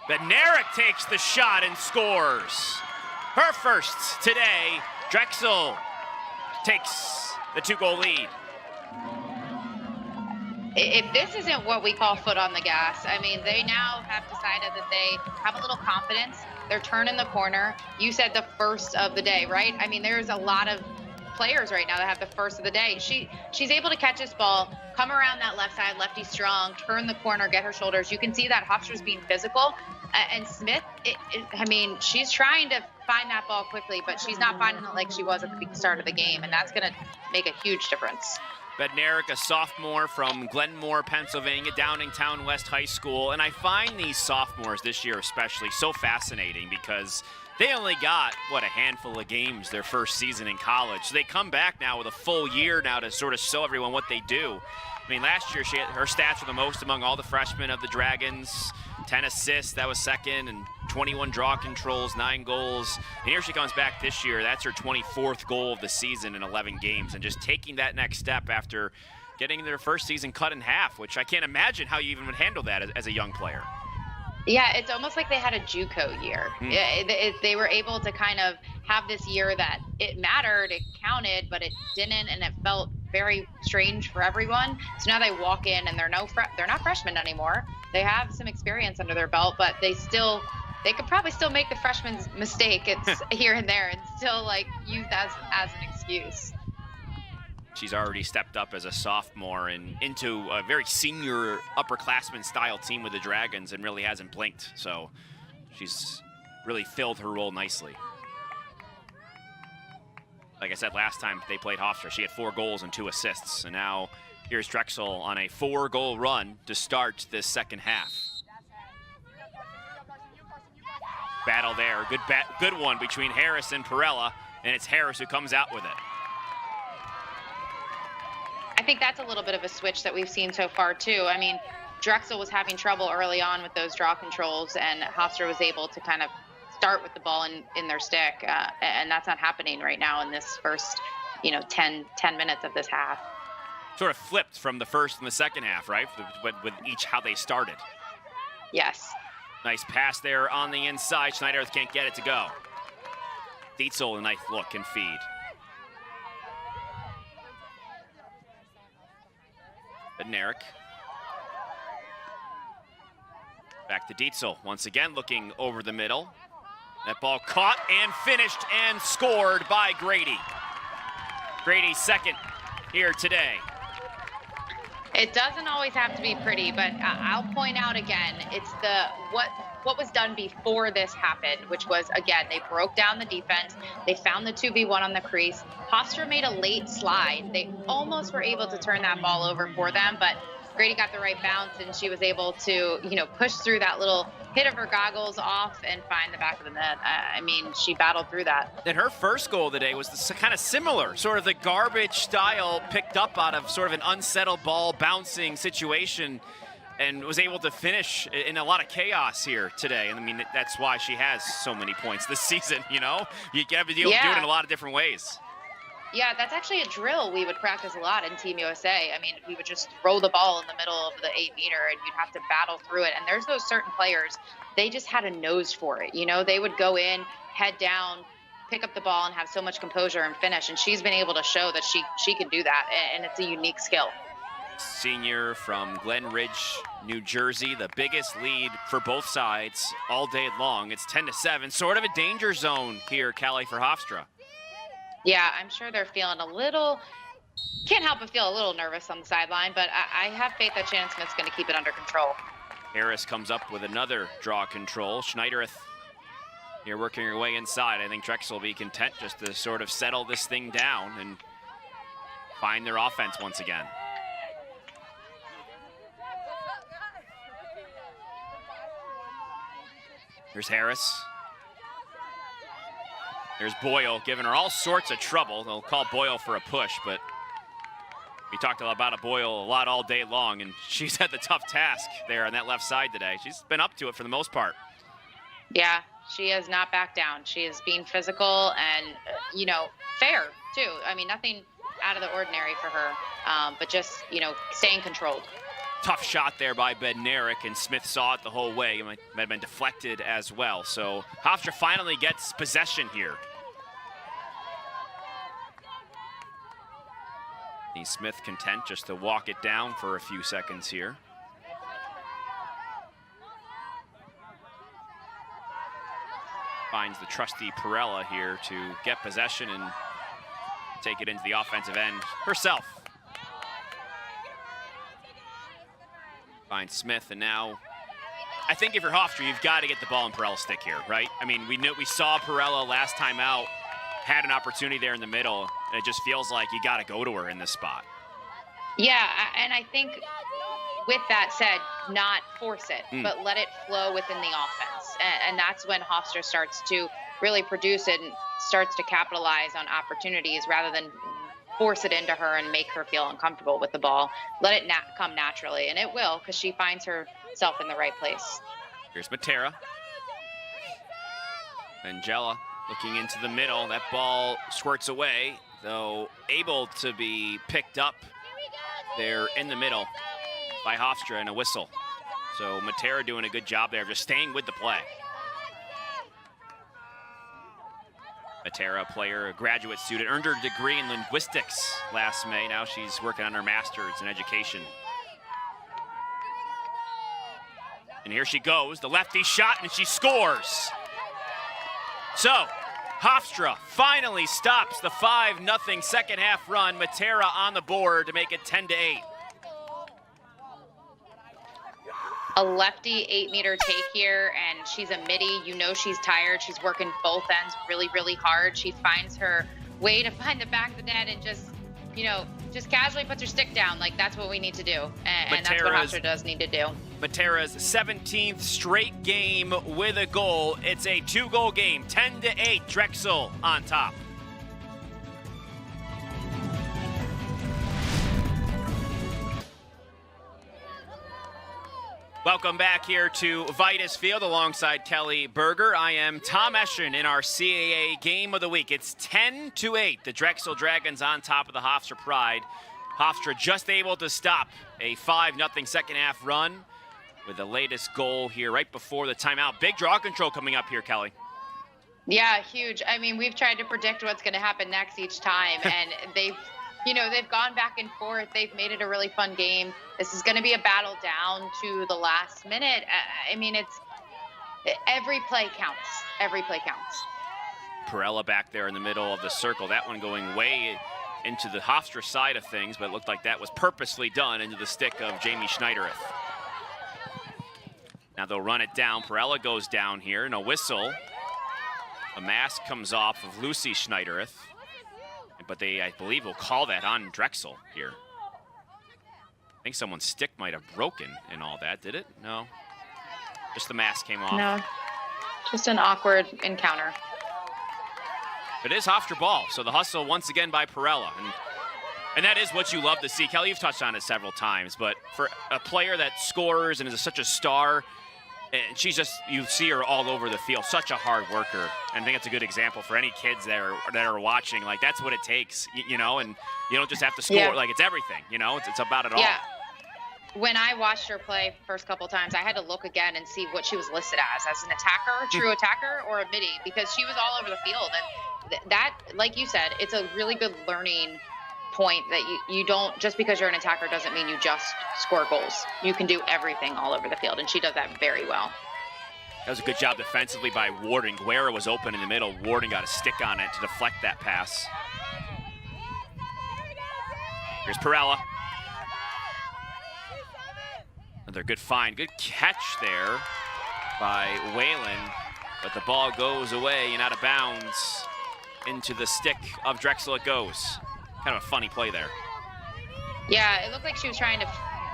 Bednarik takes the shot and scores. Her first today. Drexel takes the 2-goal lead. If this isn't what we call foot on the gas, I mean, they now have decided that they have a little confidence. They're turning the corner. You said the first of the day, right? I mean, there's a lot of players right now that have the first of the day. She's able to catch this ball, come around that left side, lefty strong, turn the corner, get her shoulders. You can see that Hofstra's being physical. And Smith, I mean, she's trying to find that ball quickly, but she's not finding it like she was at the start of the game, and that's going to make a huge difference. Bednarik, a sophomore from Glenmore, Pennsylvania, Downingtown West High School. And I find these sophomores this year especially so fascinating because they only got, a handful of games their first season in college. So they come back now with a full year now to sort of show everyone what they do. I mean, last year her stats were the most among all the freshmen of the Dragons. 10 assists, that was second, and 21 draw controls, 9 goals. And here she comes back this year. That's her 24th goal of the season in 11 games. And just taking that next step after getting their first season cut in half, which I can't imagine how you even would handle that as a young player. Yeah, it's almost like they had a JUCO year. They were able to kind of have this year that it mattered, it counted, but it didn't, and it felt very strange for everyone. So now they walk in and they're not freshmen anymore. They have some experience under their belt, but they could probably still make the freshman's mistake. It's here and there and still use as an excuse. She's already stepped up as a sophomore and into a very senior upperclassman style team with the Dragons and really hasn't blinked. So she's really filled her role nicely. Like I said, last time they played Hofstra, she had 4 goals and 2 assists. And now here's Drexel on a 4-goal run to start this second half. Battle there, good one between Harris and Perella, and it's Harris who comes out with it. I think that's a little bit of a switch that we've seen so far too. I mean, Drexel was having trouble early on with those draw controls, and Hofstra was able to kind of start with the ball in their stick, and that's not happening right now in this first 10 minutes of this half. Sort of flipped from the first and the second half, right? With each how they started. Yes. Nice pass there on the inside. Schneiderth can't get it to go. Dietzel, a nice look and feed. Bednarik. Back to Dietzel, once again looking over the middle. That ball caught and finished and scored by Grady. Grady's second here today. It doesn't always have to be pretty, but I'll point out again, it's what was done before this happened, which was, again, they broke down the defense. They found the 2v1 on the crease. Hofstra made a late slide. They almost were able to turn that ball over for them, but Grady got the right bounce, and she was able to, push through that little hit of her goggles off and find the back of the net. I mean, she battled through that. And her first goal today was kind of similar, sort of the garbage style picked up out of sort of an unsettled ball bouncing situation, and was able to finish in a lot of chaos here today. And I mean, that's why she has so many points this season, You have to deal with it in a lot of different ways. Yeah, that's actually a drill we would practice a lot in Team USA. I mean, we would just throw the ball in the middle of the 8-meter, and you'd have to battle through it. And there's those certain players, they just had a nose for it. They would go in, head down, pick up the ball and have so much composure and finish. And she's been able to show that she can do that, and it's a unique skill. Senior from Glen Ridge, New Jersey, the biggest lead for both sides all day long. It's 10-7, sort of a danger zone here, Callie, for Hofstra. Yeah, I'm sure they're feeling a little, can't help but feel a little nervous on the sideline, but I have faith that Shannon Smith's going to keep it under control. Harris comes up with another draw control. Schneidereth here working her way inside. I think Drexel will be content just to sort of settle this thing down and find their offense once again. Here's Harris. There's Boyle giving her all sorts of trouble. They'll call Boyle for a push, but we talked about Boyle a lot all day long, and she's had the tough task there on that left side today. She's been up to it for the most part. Yeah, she has not backed down. She is being physical and, fair, too. I mean, nothing out of the ordinary for her, but just, staying controlled. Tough shot there by Bednarik, and Smith saw it the whole way. It might have been deflected as well. So Hofstra finally gets possession here. Is Smith content just to walk it down for a few seconds here? Finds the trusty Perella here to get possession and take it into the offensive end herself. Finds Smith, and now I think if you're Hofstra, you've got to get the ball in Perella's stick here, right? I mean, we saw Perella last time out, had an opportunity there in the middle, and it just feels like you got to go to her in this spot. Yeah, and I think with that said, not force it, but let it flow within the offense. And that's when Hofstra starts to really produce it and starts to capitalize on opportunities rather than force it into her and make her feel uncomfortable with the ball. Let it come naturally, and it will, because she finds herself in the right place. Here's Matera. Angela looking into the middle. That ball squirts away, though able to be picked up there in the middle by Hofstra and a whistle. So Matera doing a good job there, just staying with the play. Matera, player, a graduate student, earned her degree in linguistics last May. Now she's working on her master's in education. And here she goes, the lefty shot, and she scores. So Hofstra finally stops the 5-0 second half run. Matera on the board to make it 10-8. A lefty 8-meter take here, and she's a midi. She's tired. She's working both ends really, really hard. She finds her way to find the back of the net and just casually puts her stick down. Like, that's what we need to do. And that's what Hofstra does need to do. Matera's 17th straight game with a goal. It's a 2-goal game, 10-8, Drexel on top. Welcome back here to Vitus Field alongside Kelly Berger. I am Tom Eschen in our CAA Game of the Week. It's 10-8. The Drexel Dragons on top of the Hofstra Pride. Hofstra just able to stop a 5-0 second half run with the latest goal here right before the timeout. Big draw control coming up here, Kelly. Yeah, huge. I mean, we've tried to predict what's going to happen next each time, and they've gone back and forth. They've made it a really fun game. This is going to be a battle down to the last minute. I mean, it's every play counts. Every play counts. Perella back there in the middle of the circle. That one going way into the Hofstra side of things, but it looked like that was purposely done into the stick of Jamie Schneidereth. Now they'll run it down. Perella goes down here, and a whistle. A mask comes off of Lucy Schneidereth. But they, I believe, will call that on Drexel here. I think someone's stick might have broken in all that, did it? No. Just the mask came off. No. Just an awkward encounter. It is Hofstra ball, so the hustle once again by Perella. And that is what you love to see. Kelly, you've touched on it several times, but for a player that scores and is such a star, and she's just, you see her all over the field, such a hard worker. And I think it's a good example for any kids that are watching. Like, that's what it takes, and you don't just have to score. Yeah. Like, it's everything, it's about it all. Yeah. When I watched her play first couple times, I had to look again and see what she was listed as an attacker, true attacker, or a midi, because she was all over the field. And that, like you said, it's a really good learning point that you don't, just because you're an attacker doesn't mean you just score goals. You can do everything all over the field, and she does that very well. That was a good job defensively by Warden. Guerra was open in the middle. Warden got a stick on it to deflect that pass. Here's Perella. Another good find. Good catch there by Whalen, but the ball goes away and out of bounds. Into the stick of Drexel it goes. Kind of a funny play there. Yeah, it looked like she was trying to,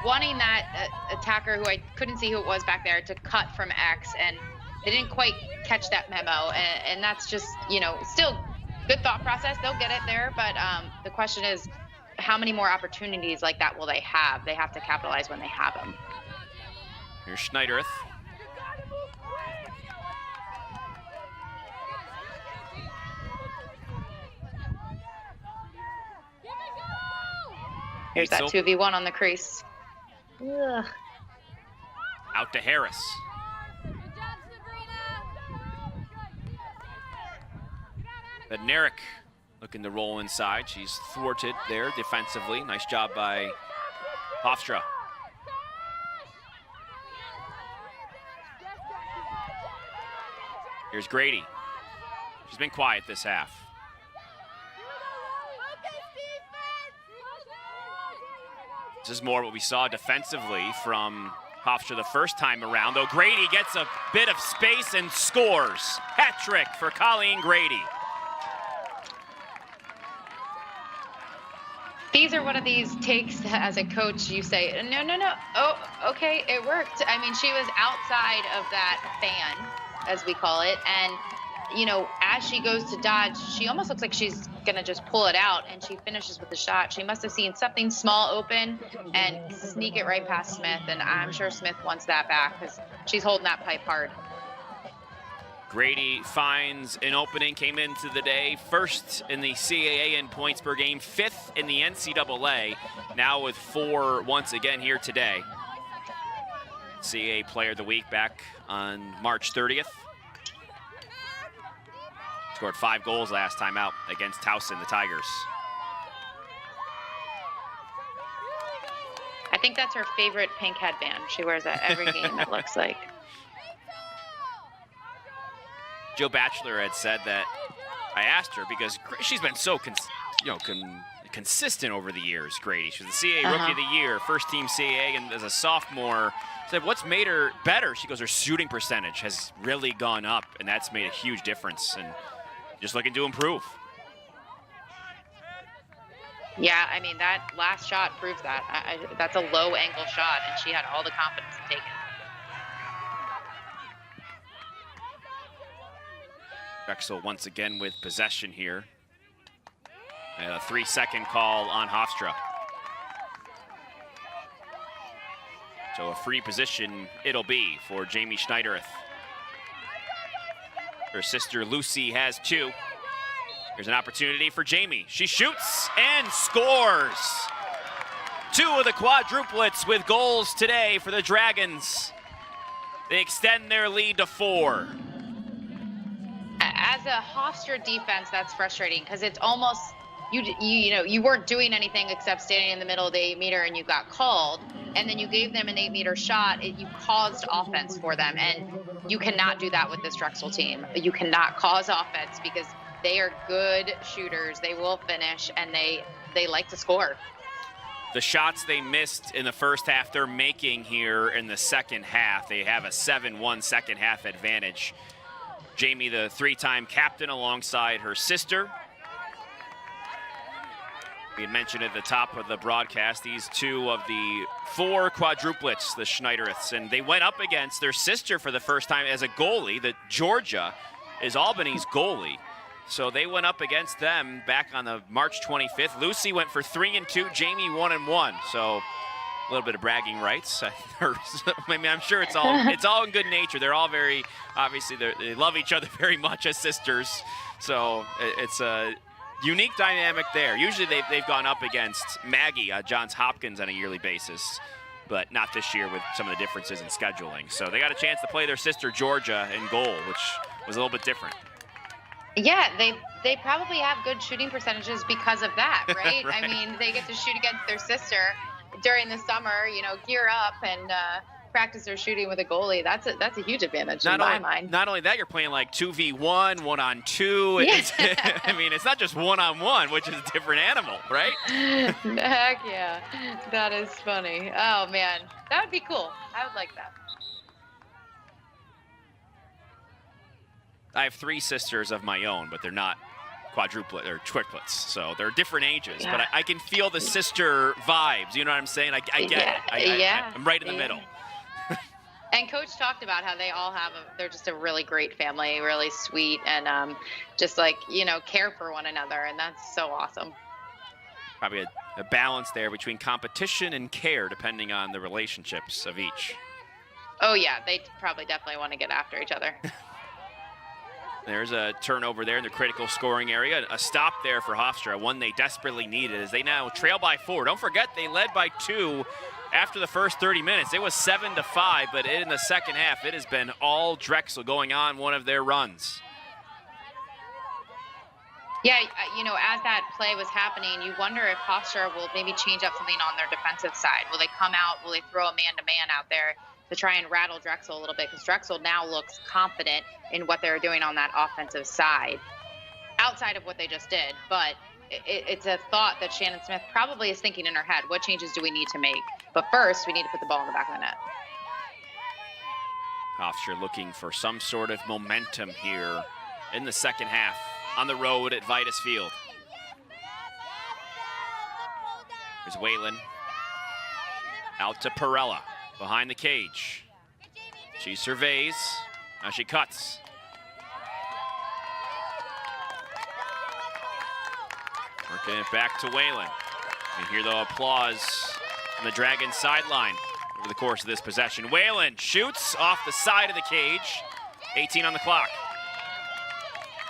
wanting that attacker, who I couldn't see who it was back there, to cut from X, and they didn't quite catch that memo. And that's just, you know, still good thought process. They'll get it there, but the question is, how many more opportunities like that will they have? They have to capitalize when they have them. Here's Schneidereth. Here's that 2v1 on the crease. Ugh. Out to Harris. Bednarik looking to roll inside. She's thwarted there defensively. Nice job by Hofstra. Here's Grady. She's been quiet this half. This is more what we saw defensively from Hofstra the first time around, though Grady gets a bit of space and scores. Hat trick for Colleen Grady. These are one of these takes as a coach you say, no. Oh, okay, it worked. I mean, she was outside of that fan, as we call it, and you know, as she goes to dodge, she almost looks like she's gonna just pull it out, and she finishes with the shot. She must have seen something small open and sneak it right past Smith, and I'm sure Smith wants that back because she's holding that pipe hard. Grady finds an opening, came into the day first in the CAA in points per game, 5th in the NCAA, now with 4 once again here today. CAA Player of the Week back on March 30th. Scored 5 goals last time out against Towson, the Tigers. I think that's her favorite pink headband. She wears that every game, it looks like. Joe Batchelor had said that, I asked her because she's been so consistent over the years, Grady. She was the CAA Rookie of the Year, first team CAA, and as a sophomore, said what's made her better? She goes, her shooting percentage has really gone up, and that's made a huge difference, and just looking to improve. Yeah, I mean, that last shot proves that. That's a low angle shot, and she had all the confidence to take it. Drexel once again with possession here. And a 3-second call on Hofstra. So a free position it'll be for Jamie Schneidereth. Her sister Lucy has 2. Here's an opportunity for Jamie. She shoots and scores. 2 of the quadruplets with goals today for the Dragons. They extend their lead to 4. As a Hofstra defense, that's frustrating because it's almost, you weren't doing anything except standing in the middle of the 8-meter and you got called, and then you gave them an 8-meter shot. You caused offense for them, and you cannot do that with this Drexel team. You cannot cause offense because they are good shooters. They will finish, and they like to score. The shots they missed in the first half, they're making here in the second half. They have a 7-1 second half advantage. Jamie, the 3-time captain, alongside her sister. We had mentioned at the top of the broadcast, these 2 of the 4 quadruplets, the Schneidereths, and they went up against their sister for the first time as a goalie. That Georgia is Albany's goalie. So they went up against them back on the March 25th. Lucy went for 3 and 2, Jamie 1 and 1. So a little bit of bragging rights. I mean, I'm sure it's all in good nature. They're all very, obviously, they love each other very much as sisters. So it's a unique dynamic there. Usually they've gone up against Maggie, Johns Hopkins, on a yearly basis, but not this year with some of the differences in scheduling. So they got a chance to play their sister Georgia in goal, which was a little bit different. Yeah, they probably have good shooting percentages because of that, right? Right. I mean, they get to shoot against their sister during the summer, gear up and practice their shooting with a goalie. That's a huge advantage in my mind. Not only that, you're playing like 2v1, 1-on-2. Yeah. I mean, it's not just 1-on-1, which is a different animal, right? Heck yeah. That is funny. Oh, man. That would be cool. I would like that. I have 3 sisters of my own, but they're not quadruplet or triplets, so they're different ages. Yeah. But I can feel the sister vibes. You know what I'm saying? I get it. I'm right in the middle. And Coach talked about how they all they're just a really great family, really sweet, and just like, care for one another. And that's so awesome. Probably a balance there between competition and care, depending on the relationships of each. Oh, yeah. They probably definitely want to get after each other. There's a turnover there in the critical scoring area. A stop there for Hofstra, one they desperately needed as they now trail by 4. Don't forget, they led by 2 after the first 30 minutes. It was 7-5, but in the second half, it has been all Drexel going on one of their runs. Yeah, as that play was happening, you wonder if Hofstra will maybe change up something on their defensive side. Will they come out? Will they throw a man-to-man out there to try and rattle Drexel a little bit? Because Drexel now looks confident in what they're doing on that offensive side, outside of what they just did. But it's a thought that Shannon Smith probably is thinking in her head. What changes do we need to make? But first, we need to put the ball in the back of the net. Hofstra looking for some sort of momentum here in the second half on the road at Vitus Field. There's Whalen out to Perella behind the cage. She surveys. Now she cuts. Working it back to Whalen. You hear the applause from the Dragons sideline over the course of this possession. Whalen shoots off the side of the cage. 18 on the clock.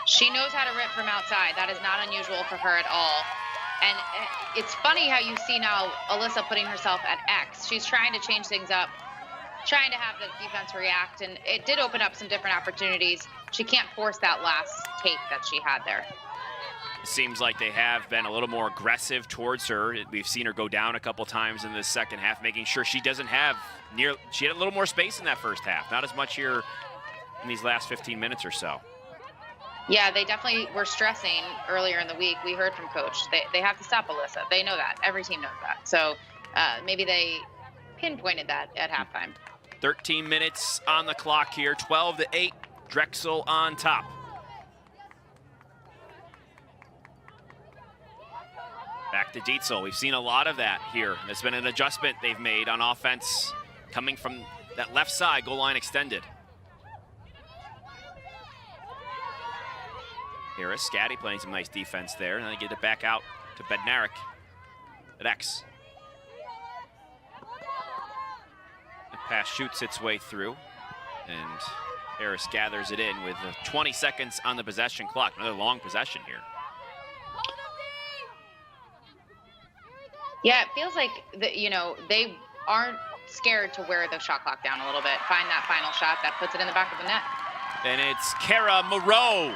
She knows how to rip from outside. That is not unusual for her at all. And it's funny how you see now Alyssa putting herself at X. She's trying to change things up, trying to have the defense react, and it did open up some different opportunities. She can't force that last take that she had there. It seems like they have been a little more aggressive towards her. We've seen her go down a couple times in the second half, making sure she doesn't have she had a little more space in that first half. Not as much here in these last 15 minutes or so. Yeah, they definitely were stressing earlier in the week. We heard from Coach. They have to stop Alyssa. They know that. Every team knows that. So maybe they pinpointed that at halftime. 13 minutes on the clock here. 12-8. Drexel on top. Back to Dietzel. We've seen a lot of that here. It's been an adjustment they've made on offense coming from that left side, goal line extended. Harris, Scatty playing some nice defense there, and then they get it back out to Bednarik at X. The pass shoots its way through, and Harris gathers it in with 20 seconds on the possession clock. Another long possession here. Yeah, it feels like they aren't scared to wear the shot clock down a little bit. Find that final shot that puts it in the back of the net. And it's Kara Moreau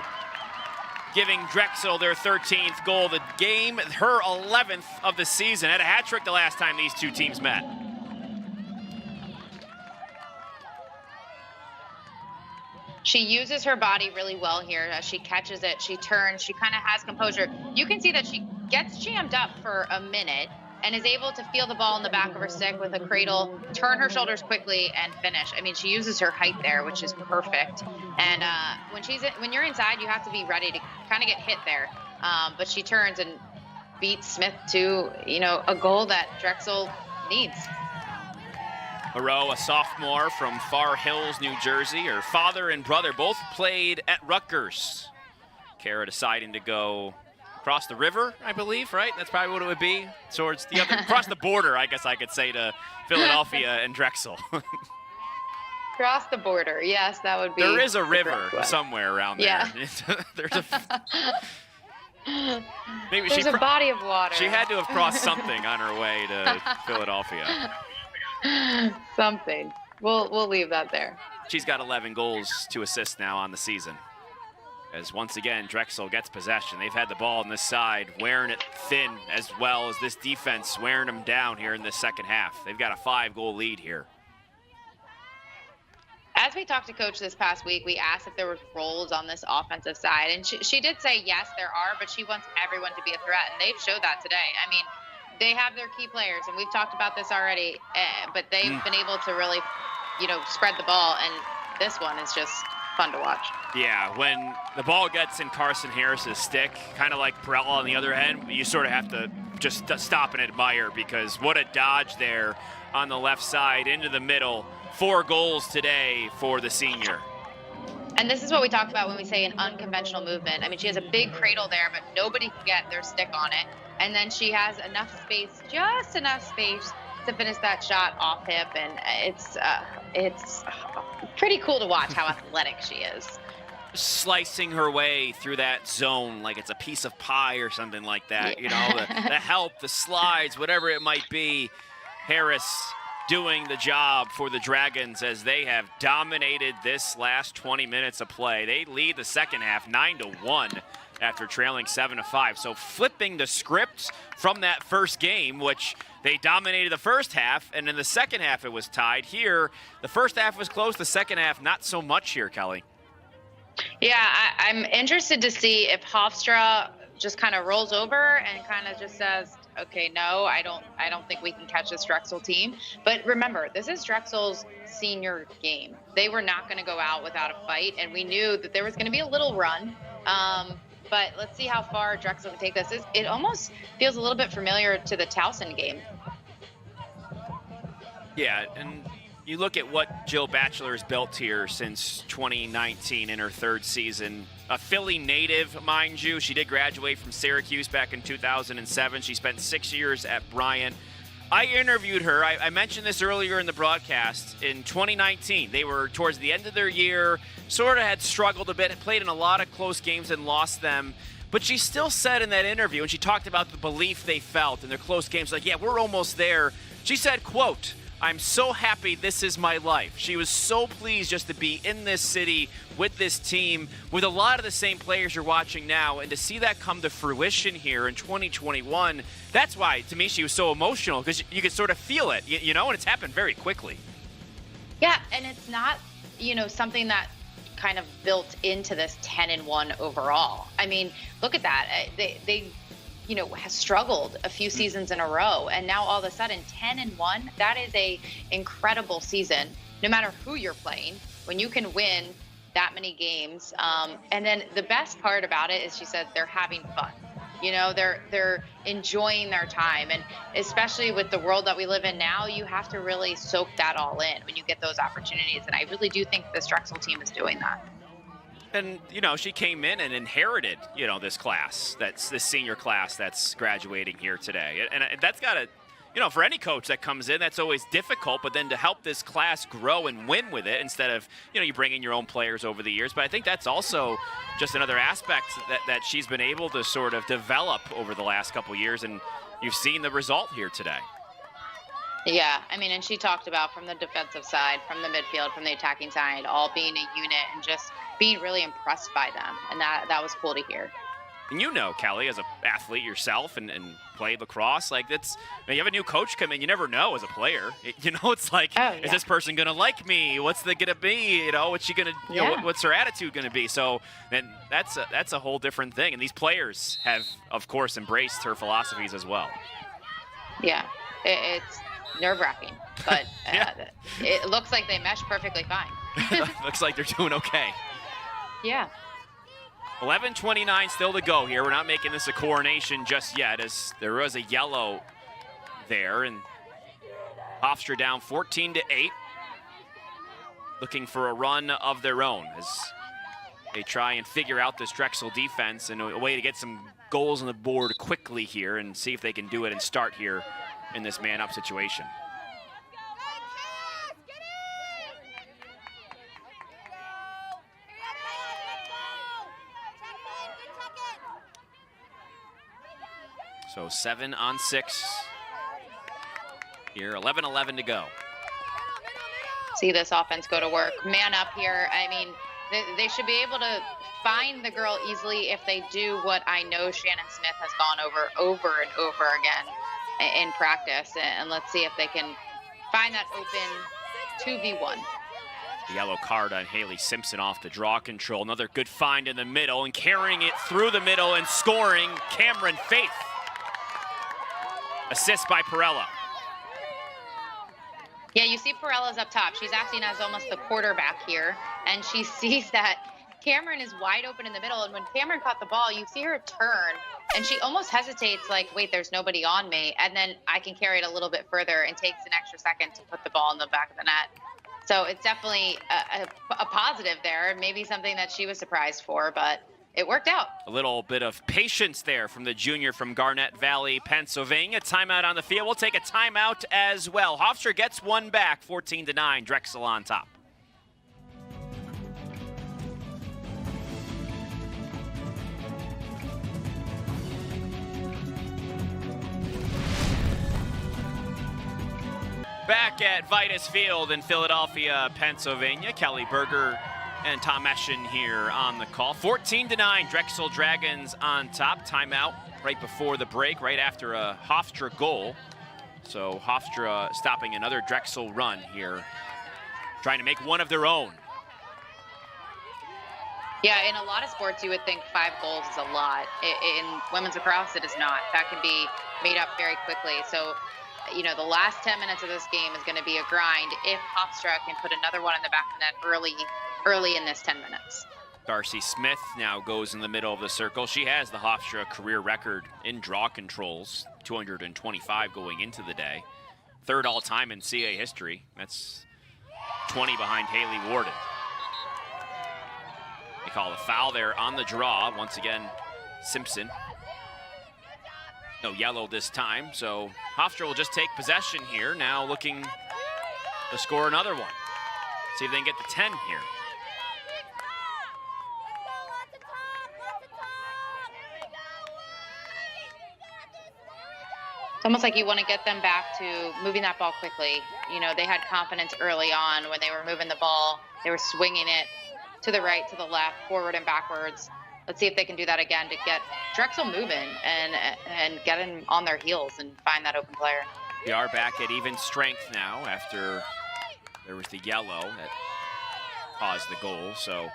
giving Drexel their 13th goal of the game, her 11th of the season. Had a hat trick the last time these two teams met. She uses her body really well here. As she catches it, she turns, she kind of has composure. You can see that she gets jammed up for a minute and is able to feel the ball in the back of her stick with a cradle, turn her shoulders quickly, and finish. I mean, she uses her height there, which is perfect. And when you're inside, you have to be ready to kind of get hit there. But she turns and beats Smith to, a goal that Drexel needs. Moreau, a sophomore from Far Hills, New Jersey. Her father and brother both played at Rutgers. Kara deciding to go across the river, I believe, right? That's probably what it would be. Towards the other, across the border, I guess I could say, to Philadelphia and Drexel. Cross the border, yes, that would be. There is a river somewhere around there. Yeah. There's a body of water. She had to have crossed something on her way to Philadelphia. Something. We'll leave that there. She's got 11 goals to assist now on the season as once again Drexel gets possession. They've had the ball on this side, wearing it thin, as well as this defense wearing them down here in the second half. They've got a 5-goal lead here. As we talked to Coach this past week, we asked if there were roles on this offensive side, and she did say yes, there are, but she wants everyone to be a threat, and they've showed that today. I mean, they have their key players, and we've talked about this already, but they've been able to really, spread the ball, and this one is just fun to watch. Yeah, when the ball gets in Carson Harris's stick, kind of like Perella on the other end, you sort of have to just stop and admire, because what a dodge there on the left side into the middle. 4 goals today for the senior. And this is what we talk about when we say an unconventional movement. I mean, she has a big cradle there, but nobody can get their stick on it. And then she has enough space, just enough space to finish that shot off hip. And it's pretty cool to watch how athletic she is. Slicing her way through that zone like it's a piece of pie or something like that. The help, the slides, whatever it might be. Harris doing the job for the Dragons as they have dominated this last 20 minutes of play. They lead the second half 9-1 after trailing 7-5. So flipping the script from that first game, which they dominated the first half, and in the second half it was tied. Here, the first half was close, the second half not so much here, Kelly. Yeah, I'm interested to see if Hofstra just kind of rolls over and kind of just says, okay, no, I don't think we can catch this Drexel team. But remember, this is Drexel's senior game. They were not going to go out without a fight, and we knew that there was going to be a little run. But let's see how far Drexel can take this. It almost feels a little bit familiar to the Towson game. Yeah, and you look at what Jill Batchelor has built here since 2019 in her 3rd season. A Philly native, mind you. She did graduate from Syracuse back in 2007. She spent 6 years at Bryant. I interviewed her. I mentioned this earlier in the broadcast. In 2019, they were towards the end of their year, sort of had struggled a bit, had played in a lot of close games and lost them. But she still said in that interview, and she talked about the belief they felt in their close games, like, yeah, we're almost there. She said, quote, "I'm so happy this is my life." She was so pleased just to be in this city with this team, with a lot of the same players you're watching now, and to see that come to fruition here in 2021. That's why, to me, she was so emotional, because you could sort of feel it, and it's happened very quickly. Yeah, and it's not, something that kind of built into this 10-1 overall. I mean, look at that. They has struggled a few seasons in a row, and now all of a sudden 10-1, that is a incredible season, no matter who you're playing, when you can win that many games. And then the best part about it is she said they're having fun. They're enjoying their time, and especially with the world that we live in now, you have to really soak that all in when you get those opportunities, and I really do think this Drexel team is doing that. And, she came in and inherited, this class, that's this senior class that's graduating here today. And that's got to, for any coach that comes in, that's always difficult. But then to help this class grow and win with it instead of, you bring in your own players over the years. But I think that's also just another aspect that she's been able to sort of develop over the last couple of years. And you've seen the result here today. Yeah, I mean, and she talked about from the defensive side, from the midfield, from the attacking side, all being a unit and just being really impressed by them. And that was cool to hear. And Kelly, as an athlete yourself and played lacrosse, like you have a new coach come in, you never know as a player. It's like, is this person going to like me? What's they going to be? What's she going to, what's her attitude going to be? So and that's a whole different thing. And these players have, of course, embraced her philosophies as well. Yeah, it's nerve-wracking, but it looks like they mesh perfectly fine. Looks like they're doing okay. Yeah. 11:29 still to go here. We're not making this a coronation just yet, as there was a yellow there, and Hofstra down 14-8, looking for a run of their own as they try and figure out this Drexel defense and a way to get some goals on the board quickly here and see if they can do it and start here in this man-up situation. So 7-on-6 here, 11-11 to go. See this offense go to work. Man up here. I mean, They should be able to find the girl easily if they do what I know Shannon Smith has gone over and over again in practice. And let's see if they can find that open 2v1. The yellow card on Haley Simpson off the draw control. Another good find in the middle and carrying it through the middle and scoring, Cameron Faith. Assist by Perella. Yeah, you see Perella's up top. She's acting as almost the quarterback here, and she sees that Cameron is wide open in the middle, and when Cameron caught the ball, you see her turn, and she almost hesitates like, wait, there's nobody on me, and then I can carry it a little bit further and takes an extra second to put the ball in the back of the net. So it's definitely a positive there, maybe something that she was surprised for, but it worked out. A little bit of patience there from the junior from Garnett Valley, Pennsylvania. Timeout on the field. We'll take a timeout as well. Hofstra gets one back, 14-9. Drexel on top. Back at Vitus Field in Philadelphia, Pennsylvania. Kelly Berger and Tom Eschen here on the call. 14-9, Drexel Dragons on top. Timeout right before the break, right after a Hofstra goal. So Hofstra stopping another Drexel run here, trying to make one of their own. Yeah, in a lot of sports, you would think 5 goals is a lot. In women's lacrosse, it is not. That can be made up very quickly. So, you know, the last 10 minutes of this game is going to be a grind if Hofstra can put another one in the back of the net early in this 10 minutes. Darcy Smith now goes in the middle of the circle. She has the Hofstra career record in draw controls, 225 going into the day. Third all-time in CAA history. That's 20 behind Haley Warden. They call a foul there on the draw. Once again, Simpson. No yellow this time, so Hofstra will just take possession here. Now looking to score another one. See if they can get to 10 here. It's almost like you want to get them back to moving that ball quickly. You know, they had confidence early on when they were moving the ball. They were swinging it to the right, to the left, forward and backwards. Let's see if they can do that again to get Drexel moving and get them on their heels and find that open player. We are back at even strength now after there was the yellow that caused the goal. So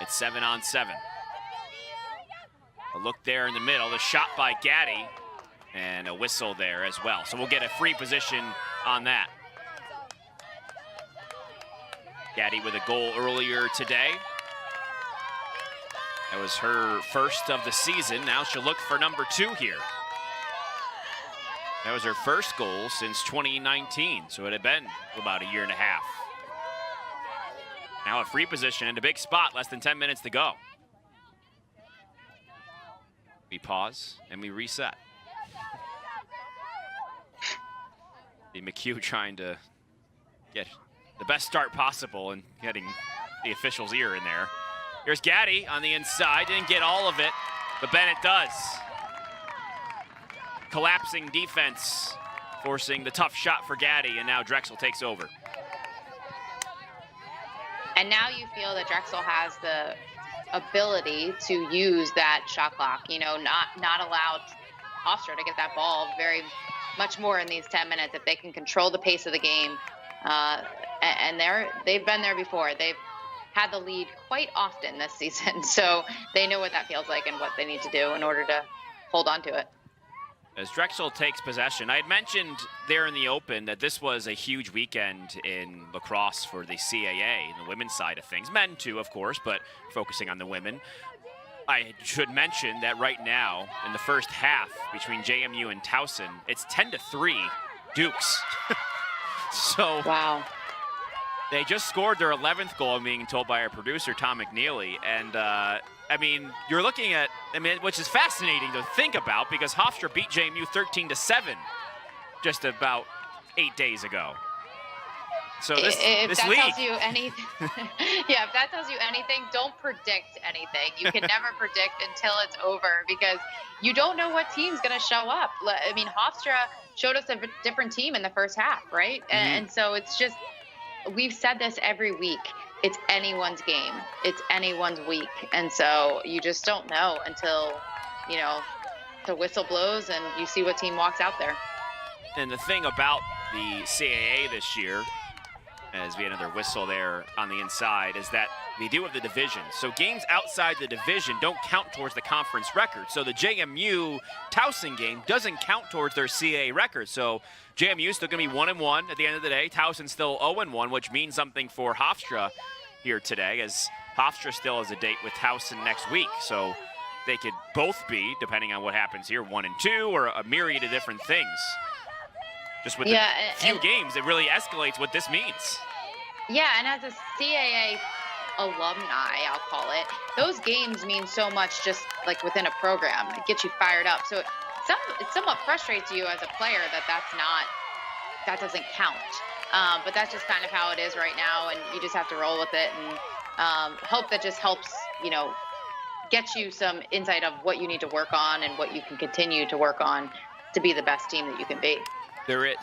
it's 7-on-7. A look there in the middle, the shot by Gaddy, and a whistle there as well. So we'll get a free position on that. Gaddy with a goal earlier today. That was her first of the season. Now she'll look for number 2 here. That was her first goal since 2019, so it had been about a year and a half. Now a free position and a big spot, less than 10 minutes to go. We pause and we reset. The McHugh trying to get the best start possible and getting the official's ear in there. Here's Gaddy on the inside, didn't get all of it, but Bennett does. Collapsing defense, forcing the tough shot for Gaddy, and now Drexel takes over. And now you feel that Drexel has the ability to use that shot clock, you know, not allow Hofstra to get that ball very much more in these 10 minutes if they can control the pace of the game. And they've been there before. They've had the lead quite often this season, so they know what that feels like and what they need to do in order to hold on to it. As Drexel takes possession, I had mentioned there in the open that this was a huge weekend in lacrosse for the CAA, the women's side of things. Men too, of course, but focusing on the women. I should mention that right now, in the first half between JMU and Towson, it's 10-3 Dukes. So wow. They just scored their 11th goal, I'm being told by our producer, Tom McNeely. And, I mean, you're looking at, which is fascinating to think about because Hofstra beat JMU 13-7 just about 8 days ago. So this league. Tells you anything, yeah, if that tells you anything, don't predict anything. You can never predict until it's over because you don't know what team's going to show up. I mean, Hofstra showed us a different team in the first half, right? Mm-hmm. And so it's just, we've said this every week. it's anyone's game. It's anyone's week. And so you just don't know until, you know, the whistle blows and you see what team walks out there. And the thing about the CAA this year, as we had another whistle there on the inside, is that they do have the division. So games outside the division don't count towards the conference record. So the JMU Towson game doesn't count towards their CAA record. So JMU is still going to be 1-1 at the end of the day. Towson's still 0-1, which means something for Hofstra here today, as Hofstra still has a date with Towson next week. So they could both be, depending on what happens here, 1-2 or a myriad of different things. Just with the few games, it really escalates what this means. Yeah, and as a CAA alumni, I'll call it, those games mean so much just like within a program. It gets you fired up. So it somewhat frustrates you as a player that doesn't count. But that's just kind of how it is right now, and you just have to roll with it and hope that just helps, you know, get you some insight of what you need to work on and what you can continue to work on to be the best team that you can be.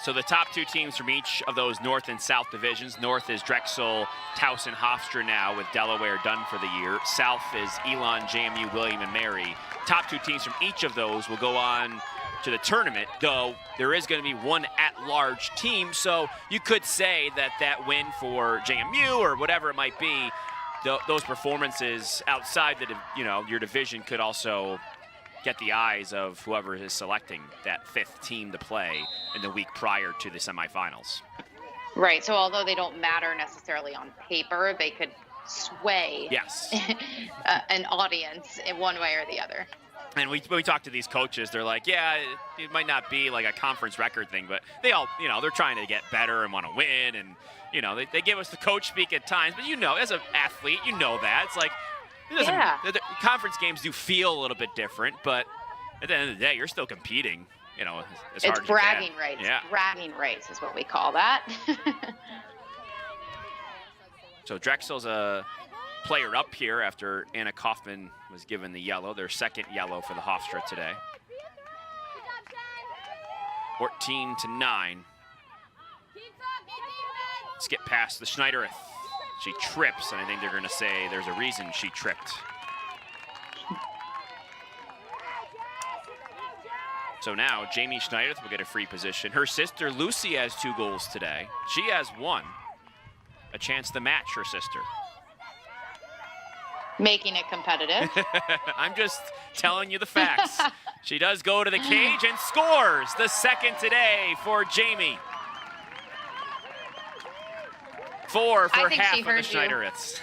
So the top two teams from each of those North and South divisions. North is Drexel, Towson, Hofstra now, with Delaware done for the year. South is Elon, JMU, William, and Mary. Top two teams from each of those will go on to the tournament, though there is going to be one at-large team. So you could say that win for JMU or whatever it might be, those performances outside your division could also get the eyes of whoever is selecting that fifth team to play in the week prior to the semifinals. Right, so although they don't matter necessarily on paper, they could sway an audience in one way or the other. And when we talk to these coaches, they're like, yeah, it might not be like a conference record thing, but they all, they're trying to get better and want to win. And, they give us the coach speak at times, but as an athlete, that. It's like, the conference games do feel a little bit different, but at the end of the day, you're still competing, as hard as you can. It's bragging rights. Yeah. Bragging rights is what we call that. So Drexel's a player up here after Anna Kaufman was given the yellow, their second yellow for the Hofstra today. 14-9. Let's get past the Schneidereth. She trips, and I think they're going to say there's a reason she tripped. So now Jamie Schneidereth will get a free position. Her sister Lucy has 2 goals today. She has 1. A chance to match her sister. Making it competitive. I'm just telling you the facts. She does go to the cage and scores the second today for Jamie. 4 for half of the Schneidereths.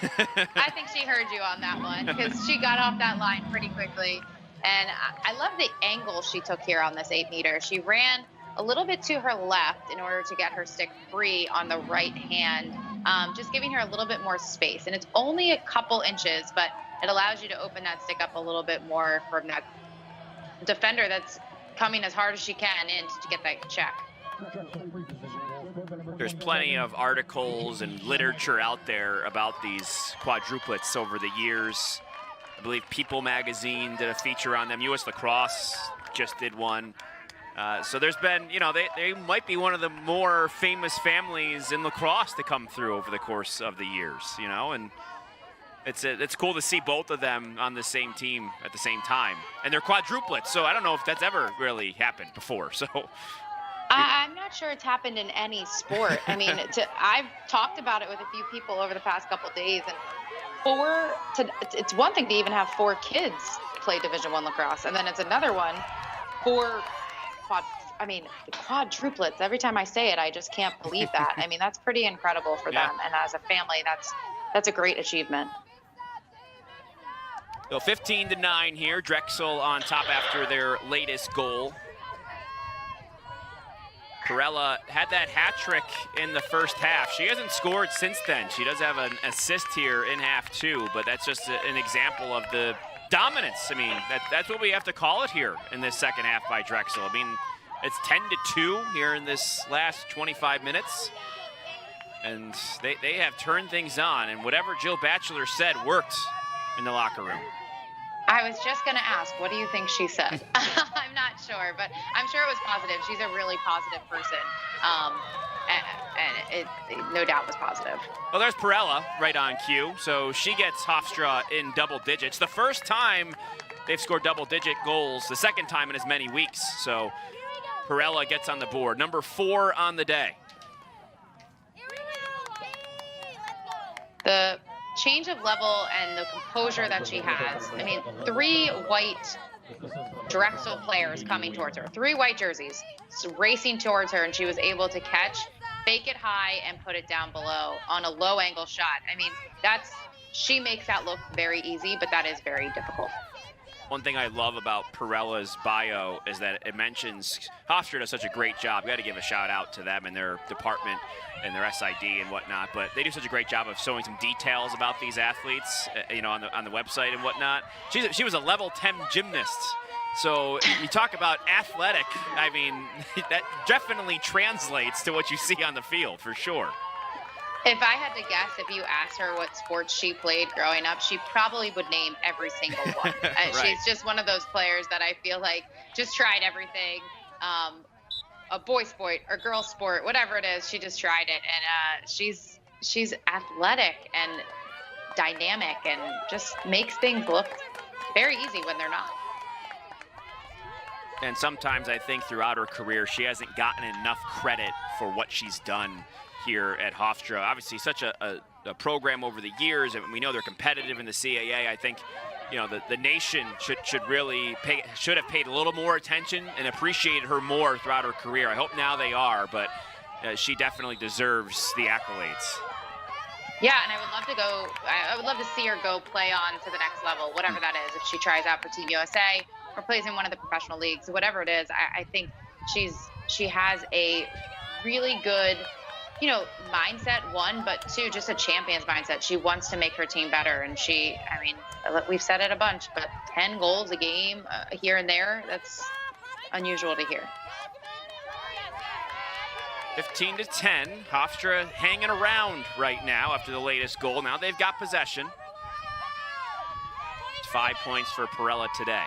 I think she heard you on that one because she got off that line pretty quickly. And I love the angle she took here on this 8-meter. She ran a little bit to her left in order to get her stick free on the right hand, just giving her a little bit more space. And it's only a couple inches, but it allows you to open that stick up a little bit more from that defender that's coming as hard as she can in to get that check. There's plenty of articles and literature out there about these quadruplets over the years. I believe People magazine did a feature on them. US Lacrosse just did one. So there's been, they might be one of the more famous families in lacrosse to come through over the course of the years, and it's cool to see both of them on the same team at the same time. And they're quadruplets, so I don't know if that's ever really happened before. So I'm not sure it's happened in any sport. I mean, I've talked about it with a few people over the past couple of days, and it's one thing to even have 4 kids play Division I lacrosse, and then it's another one for quadruplets. Every time I say it, I just can't believe that. I mean, that's pretty incredible for them, and as a family, that's a great achievement. So 15-9 here. Drexel on top after their latest goal. Corella had that hat trick in the first half. She hasn't scored since then. She does have an assist here in half 2, but that's just an example of the dominance. I mean, that's what we have to call it here in this second half by Drexel. I mean, it's 10-2 here in this last 25 minutes. And they have turned things on, and whatever Jill Batchelor said worked in the locker room. I was just going to ask, what do you think she said? I'm not sure, but I'm sure it was positive. She's a really positive person. And it no doubt was positive. Well, there's Perella right on cue. So she gets Hofstra in double digits. The first time they've scored double-digit goals, the second time in as many weeks. So Perella gets on the board. Number 4 on the day. The change of level and the composure that she has. I mean, 3 white Drexel players coming towards her, 3 white jerseys racing towards her, and she was able to catch, fake it high, and put it down below on a low angle shot. I mean, she makes that look very easy, but that is very difficult. One thing I love about Perella's bio is that it mentions Hofstra does such a great job. We got to give a shout out to them and their department and their SID and whatnot. But they do such a great job of showing some details about these athletes, on the website and whatnot. She was a level 10 gymnast. So you talk about athletic. I mean, that definitely translates to what you see on the field for sure. If I had to guess, if you asked her what sports she played growing up, she probably would name every single one. Right. She's just one of those players that I feel like just tried everything, a boy sport or girl sport, whatever it is, she just tried it. And she's athletic and dynamic and just makes things look very easy when they're not. And sometimes I think throughout her career, she hasn't gotten enough credit for what she's done here at Hofstra. Obviously, such a program over the years, and we know they're competitive in the CAA. I think, the nation should have paid a little more attention and appreciated her more throughout her career. I hope now they are, but she definitely deserves the accolades. Yeah, and I would love to see her go play on to the next level, whatever that is. If she tries out for Team USA or plays in one of the professional leagues, whatever it is, I think she has a really good mindset, 1, but 2, just a champion's mindset. She wants to make her team better, and we've said it a bunch, but 10 goals a game here and there, that's unusual to hear. 15-10, Hofstra hanging around right now after the latest goal. Now they've got possession. It's 5 points for Perella today.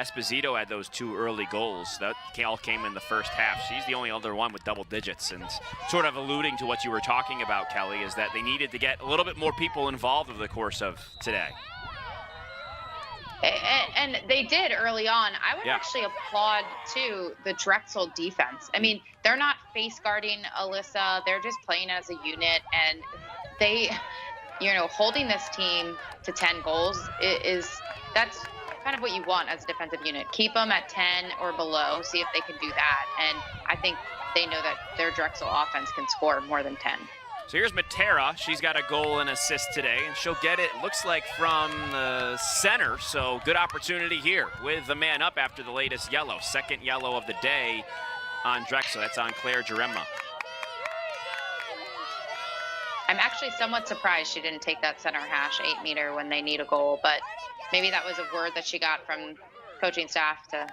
Esposito had those 2 early goals. That all came in the first half. She's the only other one with double digits, and sort of alluding to what you were talking about, Kelly, is that they needed to get a little bit more people involved over the course of today. And they did early on. I would actually applaud, too, the Drexel defense. I mean, they're not face guarding Alyssa. They're just playing as a unit, and they, holding this team to 10 goals that's kind of what you want as a defensive unit. Keep them at 10 or below, see if they can do that. And I think they know that their Drexel offense can score more than 10. So here's Matera. She's got a goal and assist today, and she'll get it, looks like, from the center. So good opportunity here with the man up after the latest yellow. Second yellow of the day on Drexel. That's on Claire Jarema. I'm actually somewhat surprised she didn't take that center hash 8-meter when they need a goal, but maybe that was a word that she got from coaching staff to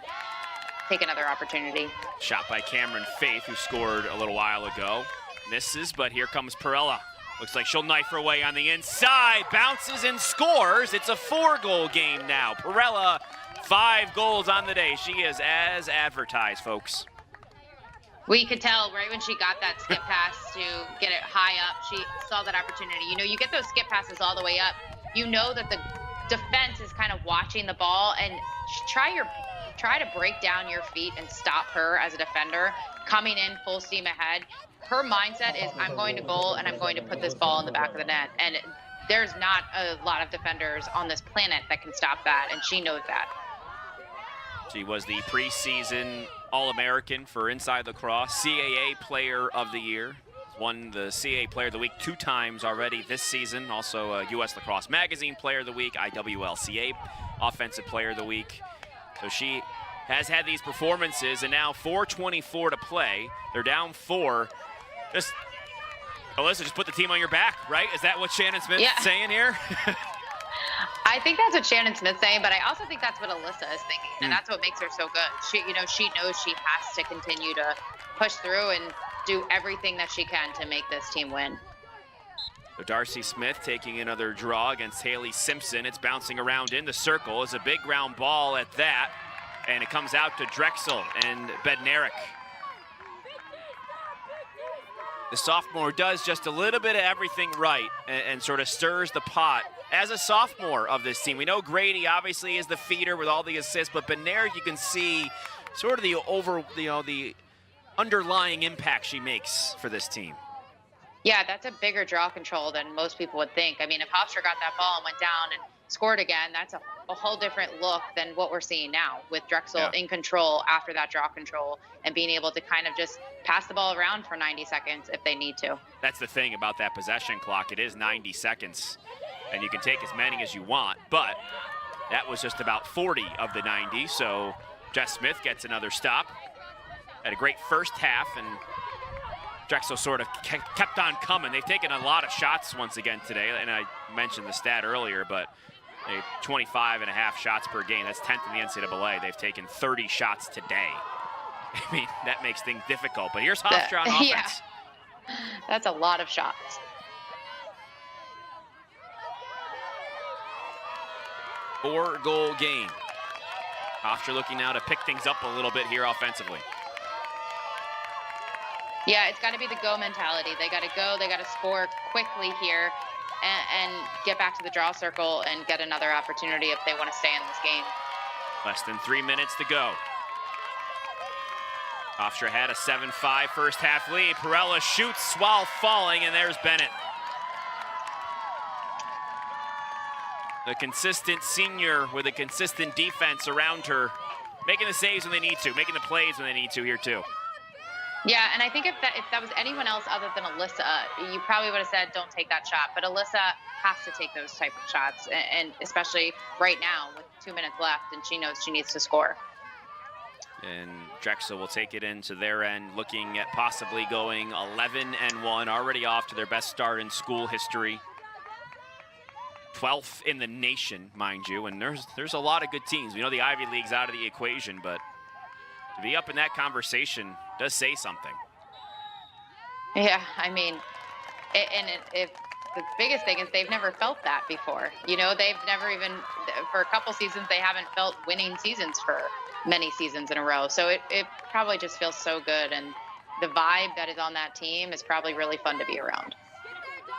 take another opportunity. Shot by Cameron Faith, who scored a little while ago. Misses, but here comes Perella. Looks like she'll knife her way on the inside. Bounces and scores. It's a 4-goal game now. Perella, 5 goals on the day. She is as advertised, folks. We could tell right when she got that skip pass to get it high up, she saw that opportunity. You get those skip passes all the way up. You know that the defense is kind of watching the ball, and try to break down your feet and stop her as a defender coming in full steam ahead. Her mindset is, I'm going to goal and I'm going to put this ball in the back of the net, and there's not a lot of defenders on this planet that can stop that, and she knows that. She was the preseason All-American for Inside Lacrosse, CAA Player of the Year. Won the CAA Player of the Week 2 times already this season. Also a U.S. Lacrosse Magazine Player of the Week, IWLCA Offensive Player of the Week. So she has had these performances, and now 4:24 to play. They're down 4. Alyssa, just put the team on your back, right? Is that what Shannon Smith's saying here? I think that's what Shannon Smith's saying, but I also think that's what Alyssa is thinking, and that's what makes her so good. She knows she has to continue to push through and do everything that she can to make this team win. So Darcy Smith taking another draw against Haley Simpson. It's bouncing around in the circle. It's a big ground ball at that. And it comes out to Drexel and Bednarik. The sophomore does just a little bit of everything right and sort of stirs the pot as a sophomore of this team. We know Grady obviously is the feeder with all the assists, but Bednarik, you can see sort of the underlying impact she makes for this team. Yeah, that's a bigger draw control than most people would think. I mean, if Hofstra got that ball and went down and scored again, that's a whole different look than what we're seeing now with Drexel in control after that draw control and being able to kind of just pass the ball around for 90 seconds if they need to. That's the thing about that possession clock. It is 90 seconds, and you can take as many as you want, but that was just about 40 of the 90, so Jess Smith gets another stop. Had a great first half, and Drexel sort of kept on coming. They've taken a lot of shots once again today, and I mentioned the stat earlier, but 25.5 shots per game. That's 10th in the NCAA. They've taken 30 shots today. I mean, that makes things difficult, but here's Hofstra on offense. Yeah. That's a lot of shots. 4-goal game. Hofstra looking now to pick things up a little bit here offensively. Yeah, it's got to be the go mentality. They got to go, they got to score quickly here and get back to the draw circle and get another opportunity if they want to stay in this game. Less than 3 minutes to go. Hofstra had a 7-5 first half lead. Perella shoots while falling, and there's Bennett. The consistent senior with a consistent defense around her, making the saves when they need to, making the plays when they need to here too. Yeah, and I think if that was anyone else other than Alyssa, you probably would have said, don't take that shot. But Alyssa has to take those type of shots, and especially right now with 2 minutes left, and she knows she needs to score. And Drexel will take it into their end, looking at possibly going 11-1, already off to their best start in school history. 12th in the nation, mind you, and there's a lot of good teams. We know the Ivy League's out of the equation, but to be up in that conversation does say something. Yeah, I mean, if the biggest thing is they've never felt that before. You know, they've never even, for a couple seasons, they haven't felt winning seasons for many seasons in a row. So it probably just feels so good, and the vibe that is on that team is probably really fun to be around.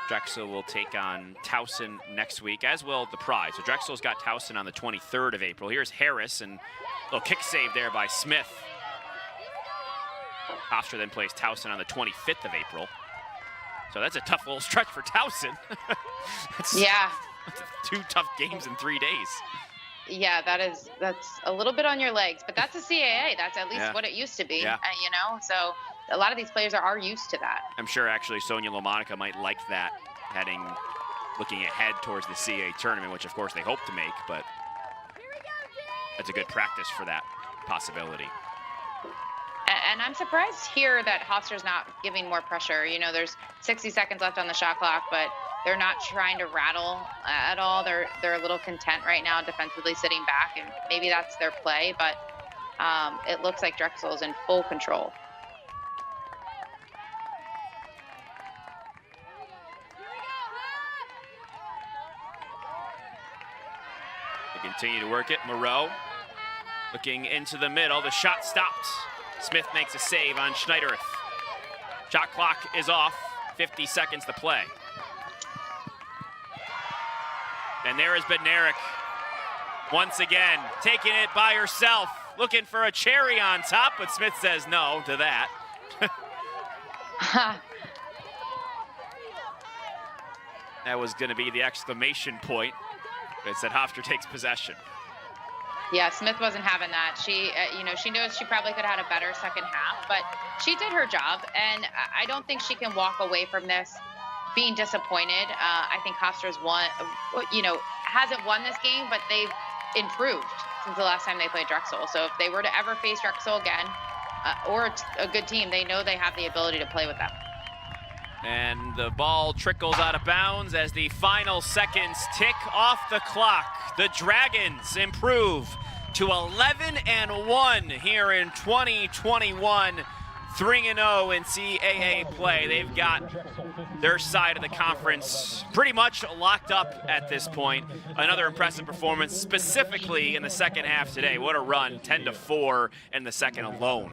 Drexel will take on Towson next week, as will the Pride. So Drexel's got Towson on the 23rd of April. Here's Harris, and a little kick save there by Smith. Hofstra then plays Towson on the 25th of April. So that's a tough little stretch for Towson. That's 2 tough games in 3 days. Yeah, that's a little bit on your legs, but that's a CAA. That's at least what it used to be, you know? So a lot of these players are used to that. I'm sure actually Sonia LaMonica might like that, looking ahead towards the CAA tournament, which of course they hope to make, but that's a good practice for that possibility. And I'm surprised here that Hofstra's not giving more pressure. You know, there's 60 seconds left on the shot clock, but they're not trying to rattle at all. They're a little content right now defensively sitting back, and maybe that's their play, but it looks like Drexel's in full control. They continue to work it. Moreau looking into the middle. The shot stopped. Smith makes a save on Schneidereth. Shot clock is off. 50 seconds to play. And there is Bednarik once again, taking it by herself, looking for a cherry on top, but Smith says no to that. That was going to be the exclamation point. But it said Hofstra takes possession. Yeah, Smith wasn't having that. She, you know, she knows she probably could have had a better second half, but she did her job, and I don't think she can walk away from this being disappointed. I think Hofstra's hasn't won this game, but they've improved since the last time they played Drexel. So if they were to ever face Drexel again, or a good team, they know they have the ability to play with them. And the ball trickles out of bounds as the final seconds tick off the clock. The Dragons improve to 11-1 here in 2021. 3-0 in CAA play. They've got their side of the conference pretty much locked up at this point. Another impressive performance, specifically in the second half today. What a run, 10-4 in the second alone.